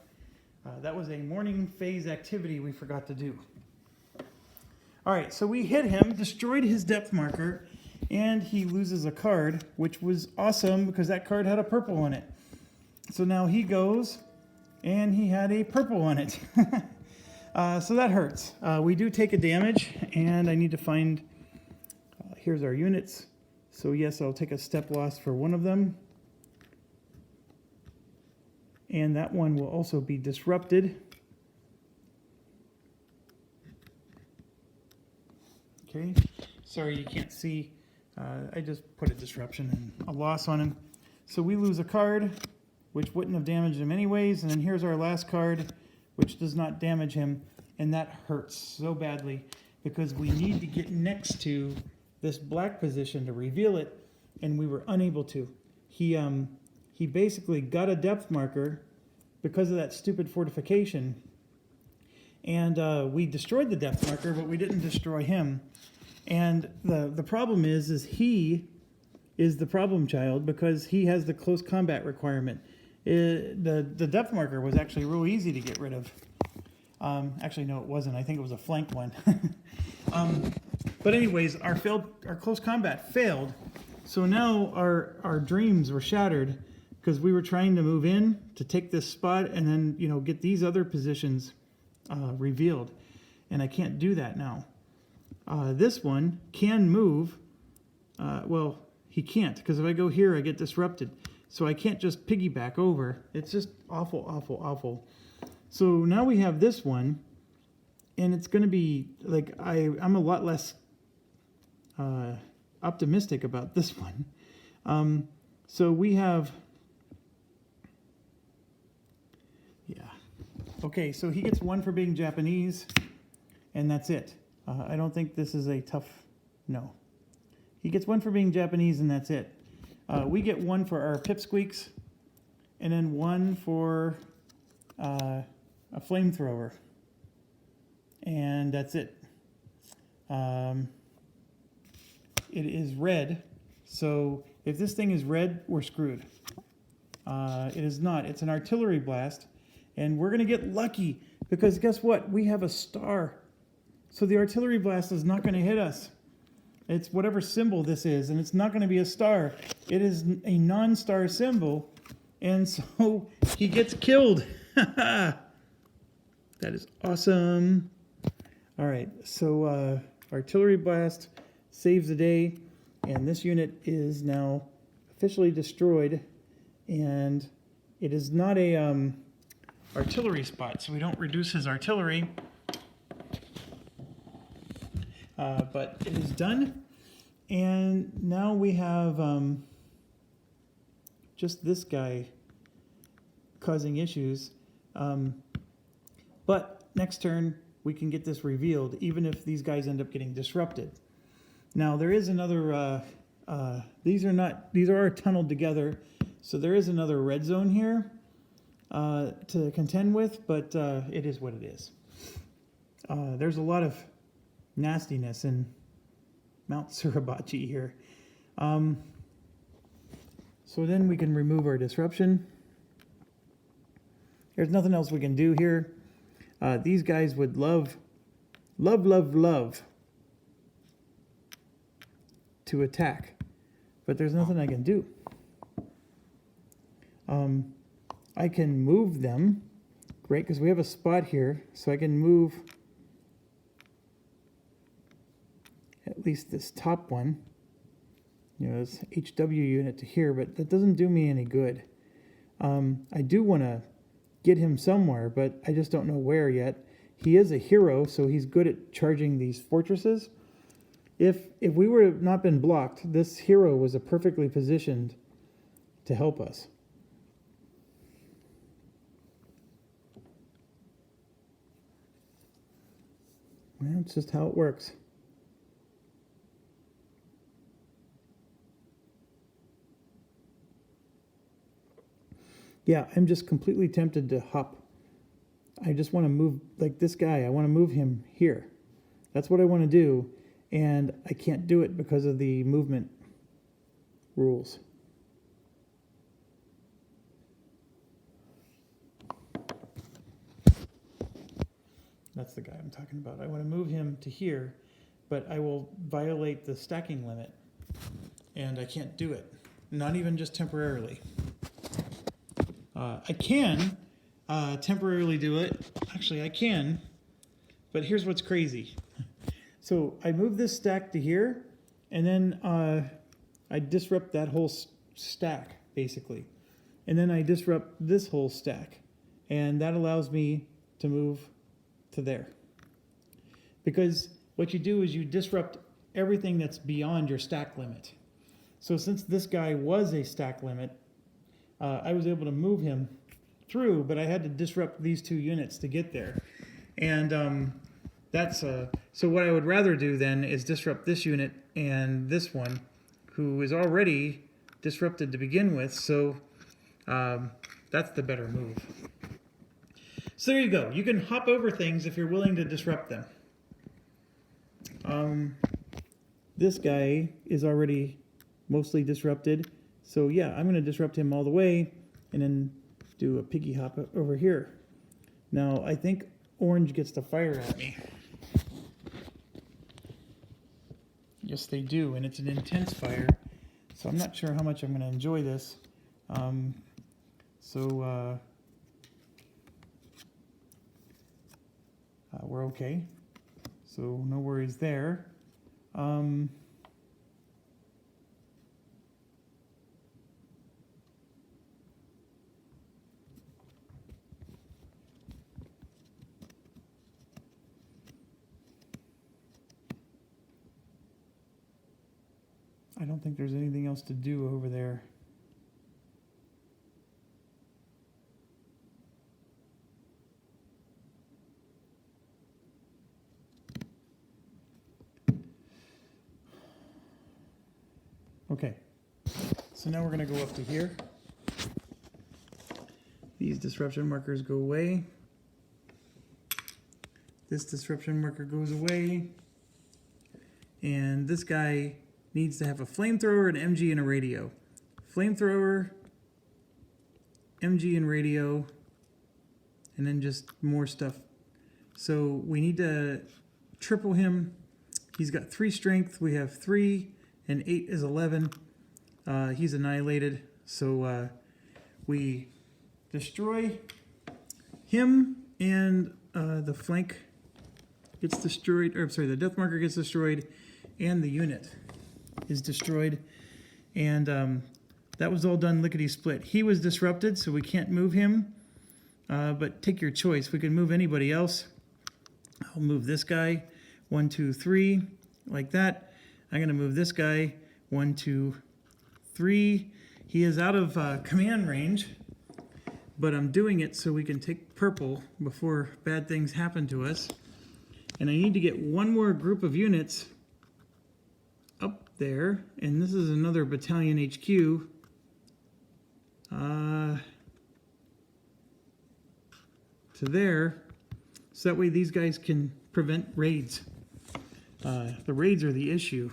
that was a morning phase activity we forgot to do. All right, so we hit him, destroyed his depth marker, and he loses a card, which was awesome because that card had a purple on it. So now he goes, and he had a purple on it. So that hurts. We do take a damage, and I need to find, here's our units. So yes, I'll take a step loss for one of them. And that one will also be disrupted. Okay, sorry you can't see. I just put a disruption and a loss on him. So we lose a card, which wouldn't have damaged him anyways. And then here's our last card, which does not damage him. And that hurts so badly because we need to get next to this black position to reveal it, and we were unable to. He basically got a depth marker because of that stupid fortification. And we destroyed the depth marker, but we didn't destroy him. And the problem is he is the problem child because he has the close combat requirement. The depth marker was actually real easy to get rid of. Actually, no, it wasn't. I think it was a flank one. But anyways, our close combat failed. So now our dreams were shattered because we were trying to move in to take this spot and then, you know, get these other positions revealed. And I can't do that now. This one can move. Well, he can't because if I go here, I get disrupted. So I can't just piggyback over. It's just awful, awful, awful. So now we have this one, and it's going to be like I'm a lot less optimistic about this one. So we have, yeah. Okay, so he gets 1 for being Japanese, and that's it. I don't think this is a tough, no. He gets 1 for being Japanese, and that's it. We get 1 for our pipsqueaks, and then 1 for a flamethrower. And that's it. It is red, so if this thing is red, we're screwed. It is not. It's an artillery blast, and we're going to get lucky because guess what? We have a star. So the artillery blast is not going to hit us. It's whatever symbol this is, and it's not going to be a star. It is a non-star symbol, and so he gets killed. That is awesome. All right, so artillery blast saves the day, and this unit is now officially destroyed, and it is not a artillery spot, so we don't reduce his artillery. But it is done, and now we have just this guy causing issues. But next turn, we can get this revealed, even if these guys end up getting disrupted. Now, there is another, these are tunneled together, so there is another red zone here to contend with, but it is what it is. There's a lot of nastiness in Mount Suribachi here. So then we can remove our disruption. There's nothing else we can do here. These guys would love to attack, but there's nothing I can do. I can move them, great, because we have a spot here, so I can move at least this top one, you know, this HW unit to here, but that doesn't do me any good. I do want to get him somewhere, but I just don't know where yet. He is a hero, so he's good at charging these fortresses. If we were not been blocked, this hero was a perfectly positioned to help us. Well, it's just how it works. Yeah, I'm just completely tempted to hop. I just want to move, like this guy, I want to move him here. That's what I want to do, and I can't do it because of the movement rules. That's the guy I'm talking about. I want to move him to here, but I will violate the stacking limit, and I can't do it. Not even just temporarily. I can temporarily do it. Actually, I can, but here's what's crazy. So I move this stack to here, and then I disrupt that whole stack, basically. And then I disrupt this whole stack, and that allows me to move to there. Because what you do is you disrupt everything that's beyond your stack limit. So since this guy was a stack limit, I was able to move him through, but I had to disrupt these two units to get there. And so what I would rather do then is disrupt this unit and this one, who is already disrupted to begin with, so that's the better move. So there you go. You can hop over things if you're willing to disrupt them. This guy is already mostly disrupted, so yeah, I'm going to disrupt him all the way and then do a piggy hop over here. Now, I think orange gets to fire at me. Yes, they do, and it's an intense fire, so I'm not sure how much I'm going to enjoy this. We're okay, so no worries there. I don't think there's anything else to do over there. Okay, so now we're going to go up to here. These disruption markers go away. This disruption marker goes away. And this guy needs to have a flamethrower, an MG, and a radio. Flamethrower, MG, and radio, and then just more stuff. So we need to triple him. He's got 3 strength. We have 3, and 8 is 11. He's annihilated. So we destroy him, and the flank gets destroyed. Or I'm sorry, the death marker gets destroyed, and the unit is destroyed. And that was all done lickety-split. He was disrupted, so we can't move him. But take your choice. We can move anybody else. I'll move this guy. 1, 2, 3, like that. I'm going to move this guy. 1, 2, 3. He is out of command range, but I'm doing it so we can take purple before bad things happen to us. And I need to get one more group of units up there, and this is another battalion HQ. To there, so that way these guys can prevent raids. The raids are the issue.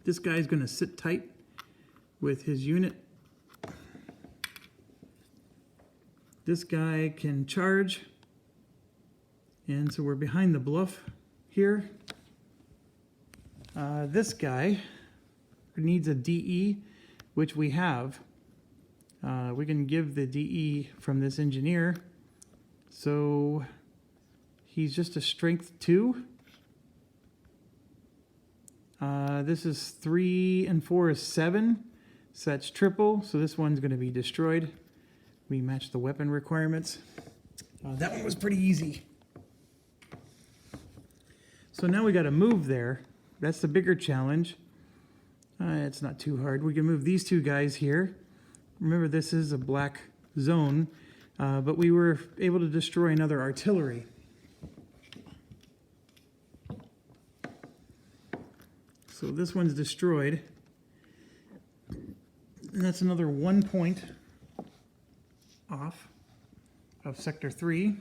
This guy's going to sit tight with his unit. This guy can charge, and so we're behind the bluff here. This guy needs a DE, which we have. We can give the DE from this engineer. So he's just a strength 2. This is 3 and 4 is 7. So that's triple. So this one's going to be destroyed. We match the weapon requirements. That one was pretty easy. So now we got to move there. That's the bigger challenge. It's not too hard. We can move these 2 guys here. Remember, this is a black zone, but we were able to destroy another artillery. So this one's destroyed. And that's another 1 point off of Sector 3.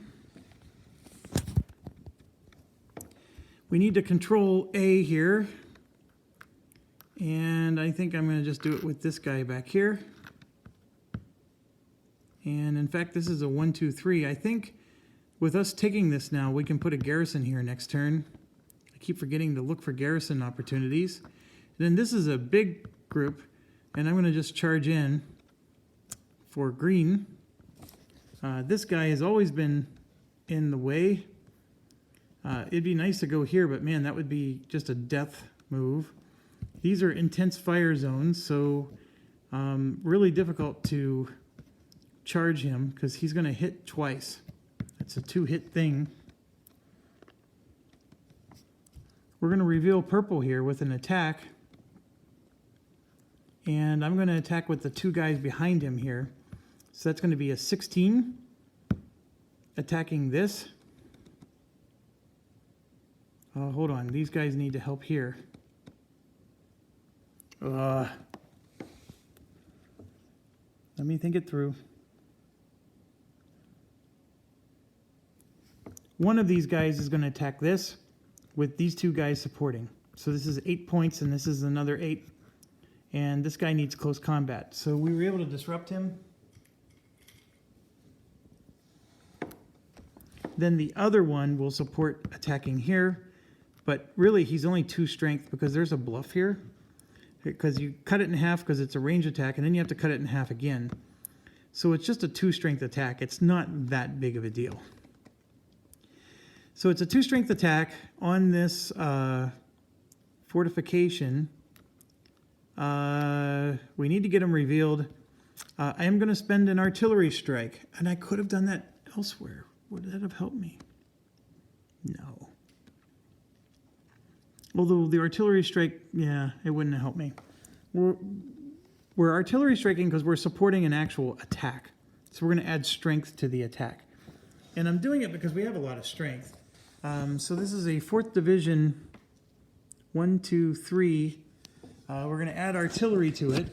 We need to control A here. And I think I'm going to just do it with this guy back here. And in fact, this is a 1, 2, 3. I think with us taking this now, we can put a garrison here next turn. I keep forgetting to look for garrison opportunities. And then this is a big group, and I'm going to just charge in for green. This guy has always been in the way. It'd be nice to go here, but man, that would be just a death move. These are intense fire zones, so really difficult to charge him because he's going to hit twice. It's a 2-hit thing. We're going to reveal purple here with an attack. And I'm going to attack with the 2 guys behind him here. So that's going to be a 16. Attacking this. Hold on. These guys need to help here. Let me think it through. One of these guys is going to attack this with these 2 guys supporting. So this is 8 points and this is another 8. And this guy needs close combat. So we were able to disrupt him. Then the other one will support attacking here. But really he's only 2 strength because there's a bluff here. Because you cut it in half because it's a range attack and then you have to cut it in half again. So it's just a 2 strength attack. It's not that big of a deal. So it's a 2 strength attack on this fortification. We need to get them revealed. I am going to spend an artillery strike, and I could have done that elsewhere. Would that have helped me? No. Although the artillery strike, yeah, it wouldn't have helped me. We're artillery striking because we're supporting an actual attack. So we're going to add strength to the attack. And I'm doing it because we have a lot of strength. So this is a 4th Division 1, 2, 3. We're going to add artillery to it.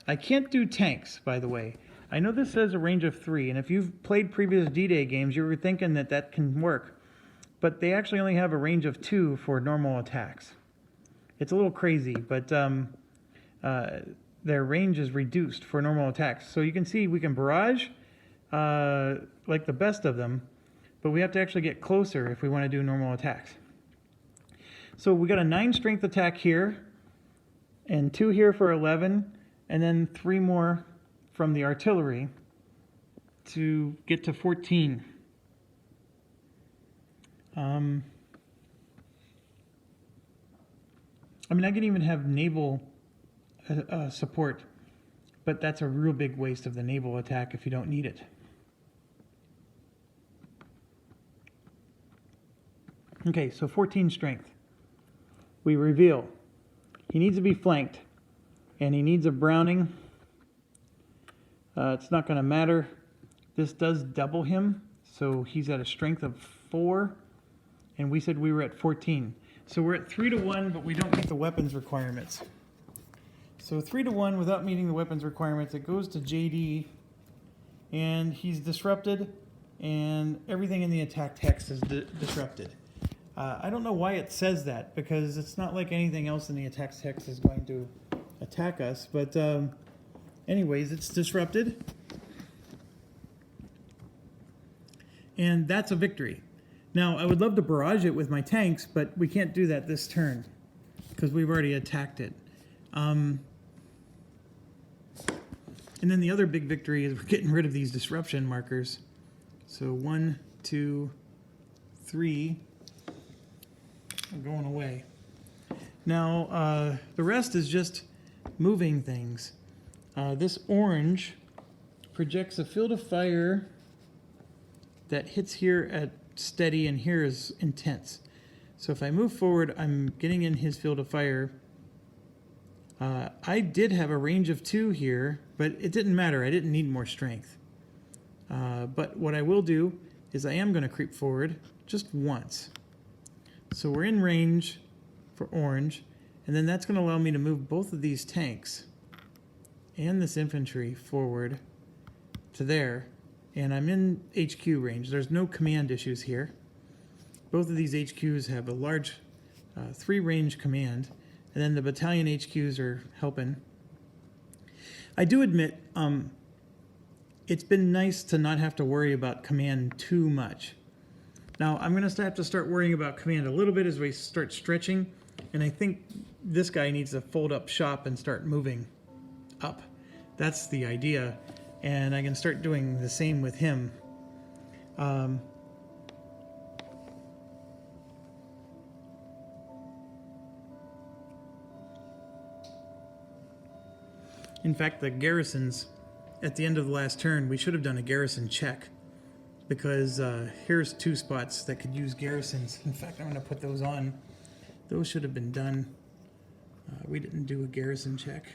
I can't do tanks, by the way. I know this says a range of 3, and if you've played previous D-Day games, you were thinking that that can work. But they actually only have a range of 2 for normal attacks. It's a little crazy, but their range is reduced for normal attacks. So you can see we can barrage like the best of them, but we have to actually get closer if we want to do normal attacks. So we got a 9 strength attack here, and 2 here for 11, and then 3 more from the artillery to get to 14. I mean, I can even have naval support, but that's a real big waste of the naval attack if you don't need it. Okay, so 14 strength. We reveal. He needs to be flanked, and he needs a Browning. It's not going to matter. This does double him, so he's at a strength of 4, and we said we were at 14. So we're at 3-1, but we don't meet the weapons requirements. So 3-1 without meeting the weapons requirements, it goes to JD, and he's disrupted, and everything in the attack text is disrupted. I don't know why it says that, because it's not like anything else in the attack text is going to attack us, but anyways, it's disrupted. And that's a victory. Now, I would love to barrage it with my tanks, but we can't do that this turn because we've already attacked it. And then the other big victory is we're getting rid of these disruption markers. So 1, 2, 3 are going away. Now, the rest is just moving things. This orange projects a field of fire that hits here at steady and here is intense. So if I move forward, I'm getting in his field of fire. I did have a range of 2 here, but it didn't matter. I didn't need more strength. But what I will do is I am going to creep forward just once. So we're in range for orange, And then that's going to allow me to move both of these tanks and this infantry forward to there. And I'm in HQ range. There's no command issues here. Both of these HQs have a large 3-range command. And then the battalion HQs are helping. I do admit, it's been nice to not have to worry about command too much. Now, I'm going to have to start worrying about command a little bit as we start stretching. And I think this guy needs to fold up shop and start moving up. That's the idea. And I can start doing the same with him. In fact, the garrisons, at the end of the last turn, we should have done a garrison check. Because here's 2 spots that could use garrisons. In fact, I'm going to put those on. Those should have been done. We didn't do a garrison check.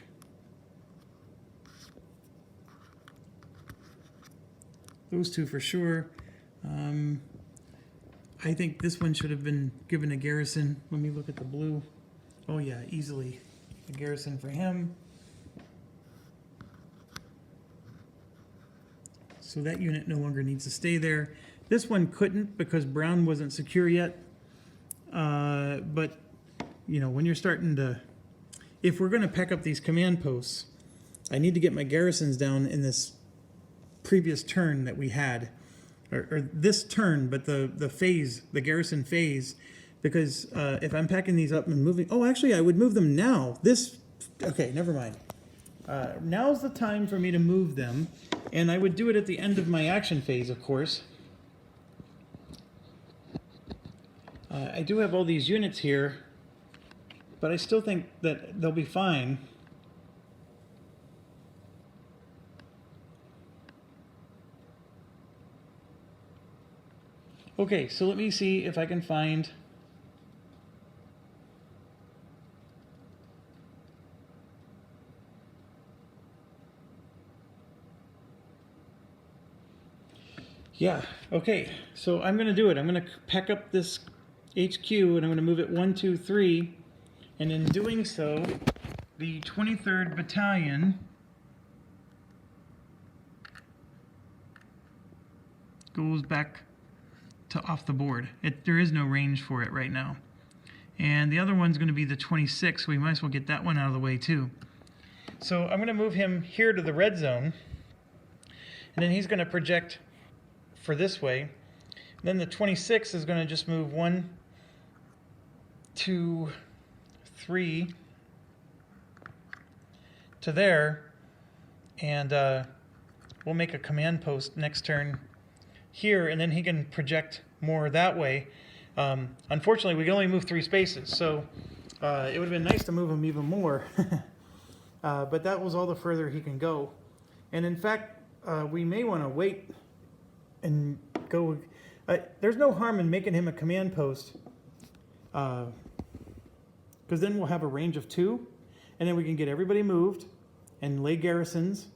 Those 2 for sure. I think this one should have been given a garrison. Let me look at the blue. Oh yeah, easily a garrison for him. So that unit no longer needs to stay there. This one couldn't because Brown wasn't secure yet. But, you know, when you're starting to... If we're going to pack up these command posts, I need to get my garrisons down in this previous turn that we had. Or this turn, but the phase, the garrison phase. Because if I'm packing these up and moving... Oh, actually, I would move them now. Okay, never mind. Now's the time for me to move them. And I would do it at the end of my action phase, of course. I do have all these units here, but I still think that they'll be fine. Okay, so let me see if I can find... Yeah, okay, so I'm going to do it. I'm going to pack up this HQ and I'm going to move it 1, 2, 3. And in doing so, the 23rd Battalion goes back to off the board. There is no range for it right now. And the other one's going to be the 26th, so we might as well get that one out of the way too. So I'm going to move him here to the red zone. And then he's going to project for this way. Then the 26 is going to just move 1, 2, 3 to there, and we'll make a command post next turn here, and then he can project more that way. Unfortunately, we can only move 3 spaces, so it would have been nice to move him even more, but that was all the further he can go. And in fact, we may want to wait and go. There's no harm in making him a command post, because then we'll have a range of 2, and then we can get everybody moved and lay garrisons,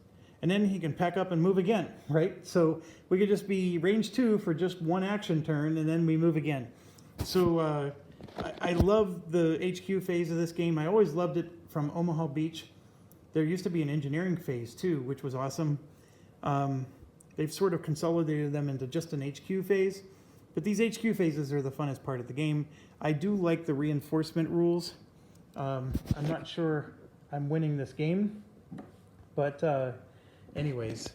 and then he can pack up and move again, right? So we could just be range 2 for just 1 action turn, and then we move again. So I love the HQ phase of this game. I always loved it from Omaha Beach. There used to be an engineering phase too, which was awesome. They've sort of consolidated them into just an HQ phase, but these HQ phases are the funnest part of the game. I do like the reinforcement rules. I'm not sure I'm winning this game, but anyways.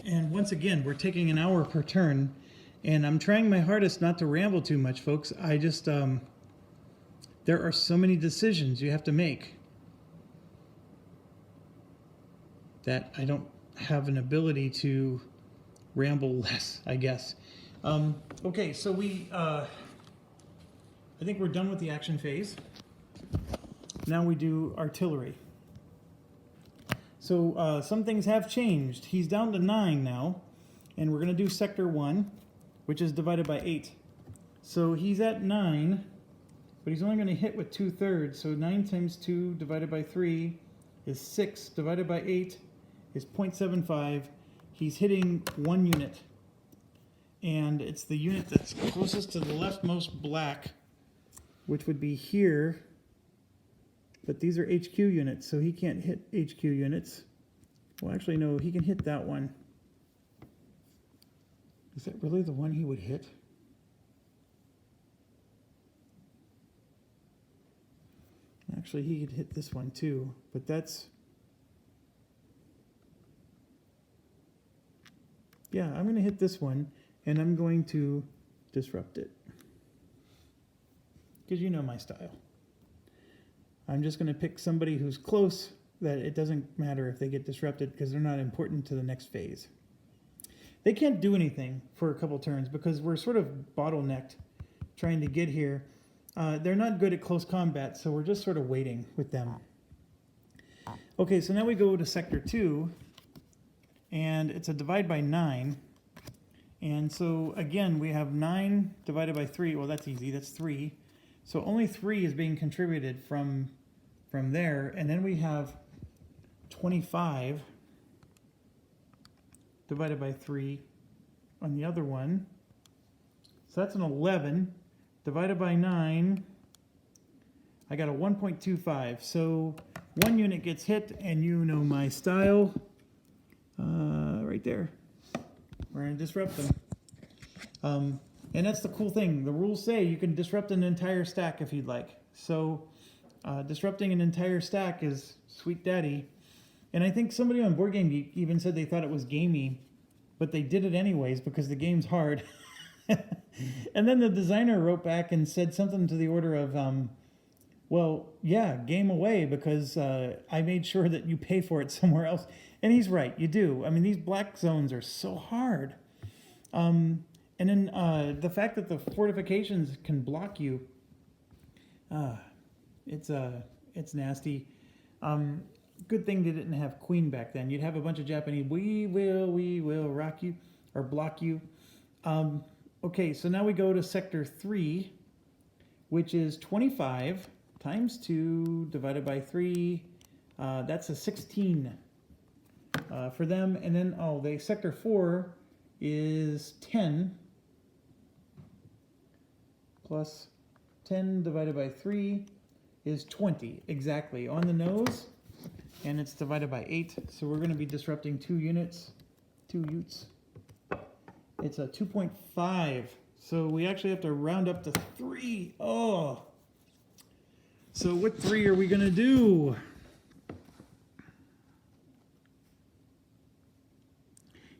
And once again, we're taking an hour per turn, and I'm trying my hardest not to ramble too much, folks. I just, there are so many decisions you have to make that I don't have an ability to ramble less, I guess. Okay, so I think we're done with the action phase. Now we do artillery. So some things have changed. He's down to 9 now, and we're going to do sector 1, which is divided by 8. So he's at 9, but he's only going to hit with 2/3. So 9 times 2 divided by 3 is 6, divided by 8 is 0.75. He's hitting 1 unit, and it's the unit that's closest to the leftmost black. which would be here, but these are HQ units, so he can't hit HQ units. Well, actually, no, he can hit that one. Is that really the one he would hit? Actually, he could hit this one too, but that's... Yeah, I'm going to hit this one, and I'm going to disrupt it. Because you know my style. I'm just going to pick somebody who's close, that it doesn't matter if they get disrupted, because they're not important to the next phase. They can't do anything for a couple turns, because we're sort of bottlenecked trying to get here. They're not good at close combat, so we're just sort of waiting with them. Okay, so now we go to Sector 2, and it's a divide by 9. And so, again, we have 9 divided by 3. Well, that's easy. That's 3. So only 3 is being contributed from there. And then we have 25 divided by 3 on the other one. So that's an 11 divided by 9. I got a 1.25. So 1 unit gets hit, and you know my style. Right there. We're going to disrupt them. And that's the cool thing. The rules say you can disrupt an entire stack if you'd like. So disrupting an entire stack is sweet daddy. And I think somebody on Board Game Geek even said they thought it was gamey, but they did it anyways because the game's hard. And then the designer wrote back and said something to the order of, well, yeah, game away, because I made sure that you pay for it somewhere else. And he's right, you do. I mean, these black zones are so hard. And then the fact that the fortifications can block you, it's nasty. Good thing they didn't have Queen back then. You'd have a bunch of Japanese, we will rock you, or block you. Okay, so now we go to Sector 3, which is 25 times 2 divided by 3. That's a 16 for them. And then, Sector 4 is 10 plus 10 divided by 3 is 20, exactly, on the nose. And it's divided by 8, so we're going to be disrupting 2 units. It's a 2.5, so we actually have to round up to 3. Oh! So what 3 are we going to do?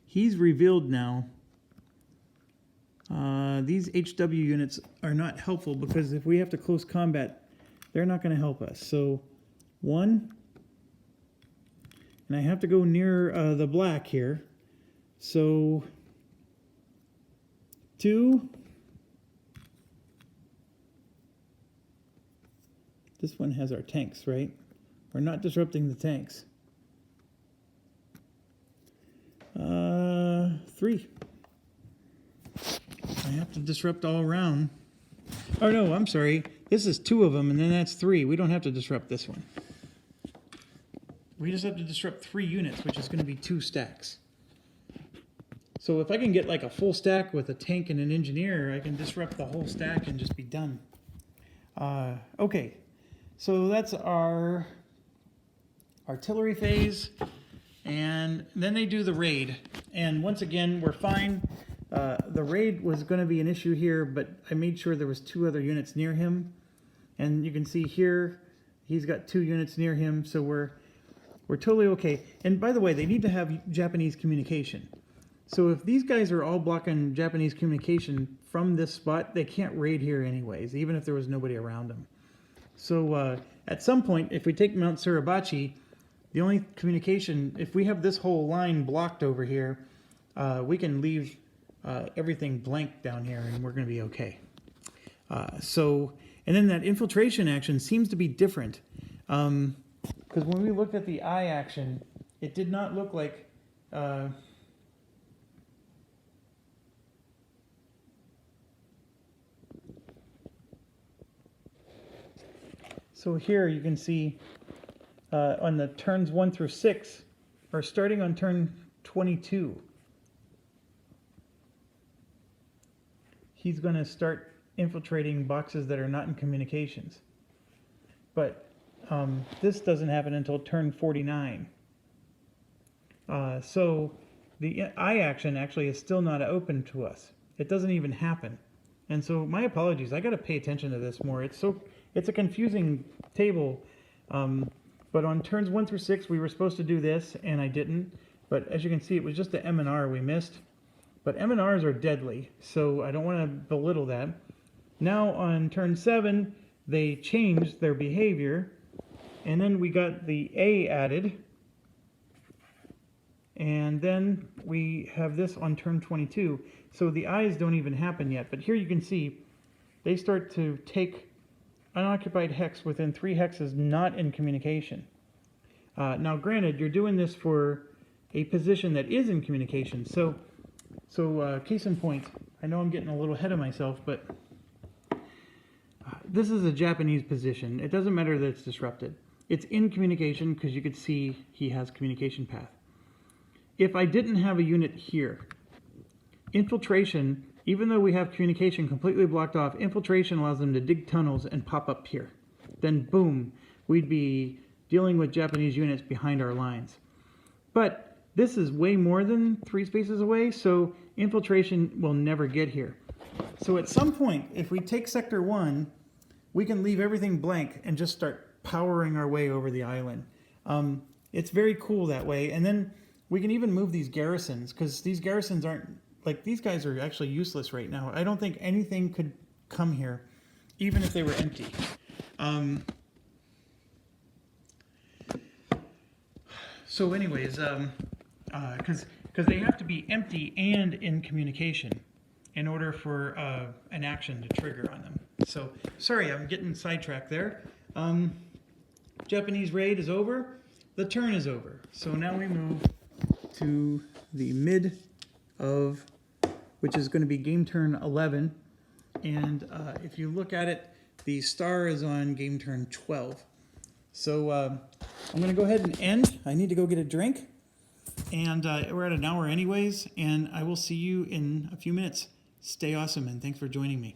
He's revealed now. These HW units are not helpful because if we have to close combat, they're not going to help us. So 1, and I have to go near the black here. So 2. This one has our tanks, right? We're not disrupting the tanks. 3. I have to disrupt all around. Oh no, I'm sorry. This is 2 of them, and then that's 3. We don't have to disrupt this one. We just have to disrupt 3 units, which is going to be 2 stacks. So if I can get like a full stack with a tank and an engineer, I can disrupt the whole stack and just be done. Okay, so that's our artillery phase, and then they do the raid. And once again, we're fine. The raid was going to be an issue here, but I made sure there was 2 other units near him. And you can see here, he's got 2 units near him, so we're totally okay. And by the way, they need to have Japanese communication. So if these guys are all blocking Japanese communication from this spot, they can't raid here anyways, even if there was nobody around them. So at some point, if we take Mount Suribachi, the only communication, if we have this whole line blocked over here, we can leave everything blank down here and we're going to be okay. And then that infiltration action seems to be different. Because when we looked at the eye action, it did not look like... So here you can see on the turns 1 through 6, or starting on turn 22, he's going to start infiltrating boxes that are not in communications. But this doesn't happen until turn 49. So the eye action actually is still not open to us. It doesn't even happen. And so my apologies, I got to pay attention to this more. It's a confusing table. But on turns 1 through 6, we were supposed to do this, and I didn't. But as you can see, it was just the M and R we missed. But M and R's are deadly, so I don't want to belittle that. Now on turn 7, they changed their behavior, and then we got the A added. And then we have this on turn 22. So the eyes don't even happen yet. But here you can see they start to take unoccupied hex within 3 hexes not in communication. Now granted, you're doing this for a position that is in communication. So case in point, I know I'm getting a little ahead of myself, but this is a Japanese position. It doesn't matter that it's disrupted. It's in communication because you could see he has communication path. If I didn't have a unit here, infiltration, even though we have communication completely blocked off, infiltration allows them to dig tunnels and pop up here. Then boom, we'd be dealing with Japanese units behind our lines. But this is way more than 3 spaces away, so infiltration will never get here. So at some point, if we take Sector 1, we can leave everything blank and just start powering our way over the island. It's very cool that way. And then we can even move these garrisons, because these garrisons aren't, like, these guys are actually useless right now. I don't think anything could come here, even if they were empty. So anyways, because they have to be empty and in communication in order for an action to trigger on them. So, sorry, I'm getting sidetracked there. Japanese raid is over. The turn is over. So now we move to the mid of, which is going to be game turn 11. And if you look at it, the star is on game turn 12. So I'm going to go ahead and end. I need to go get a drink. And we're at an hour anyways. And I will see you in a few minutes. Stay awesome, and thanks for joining me.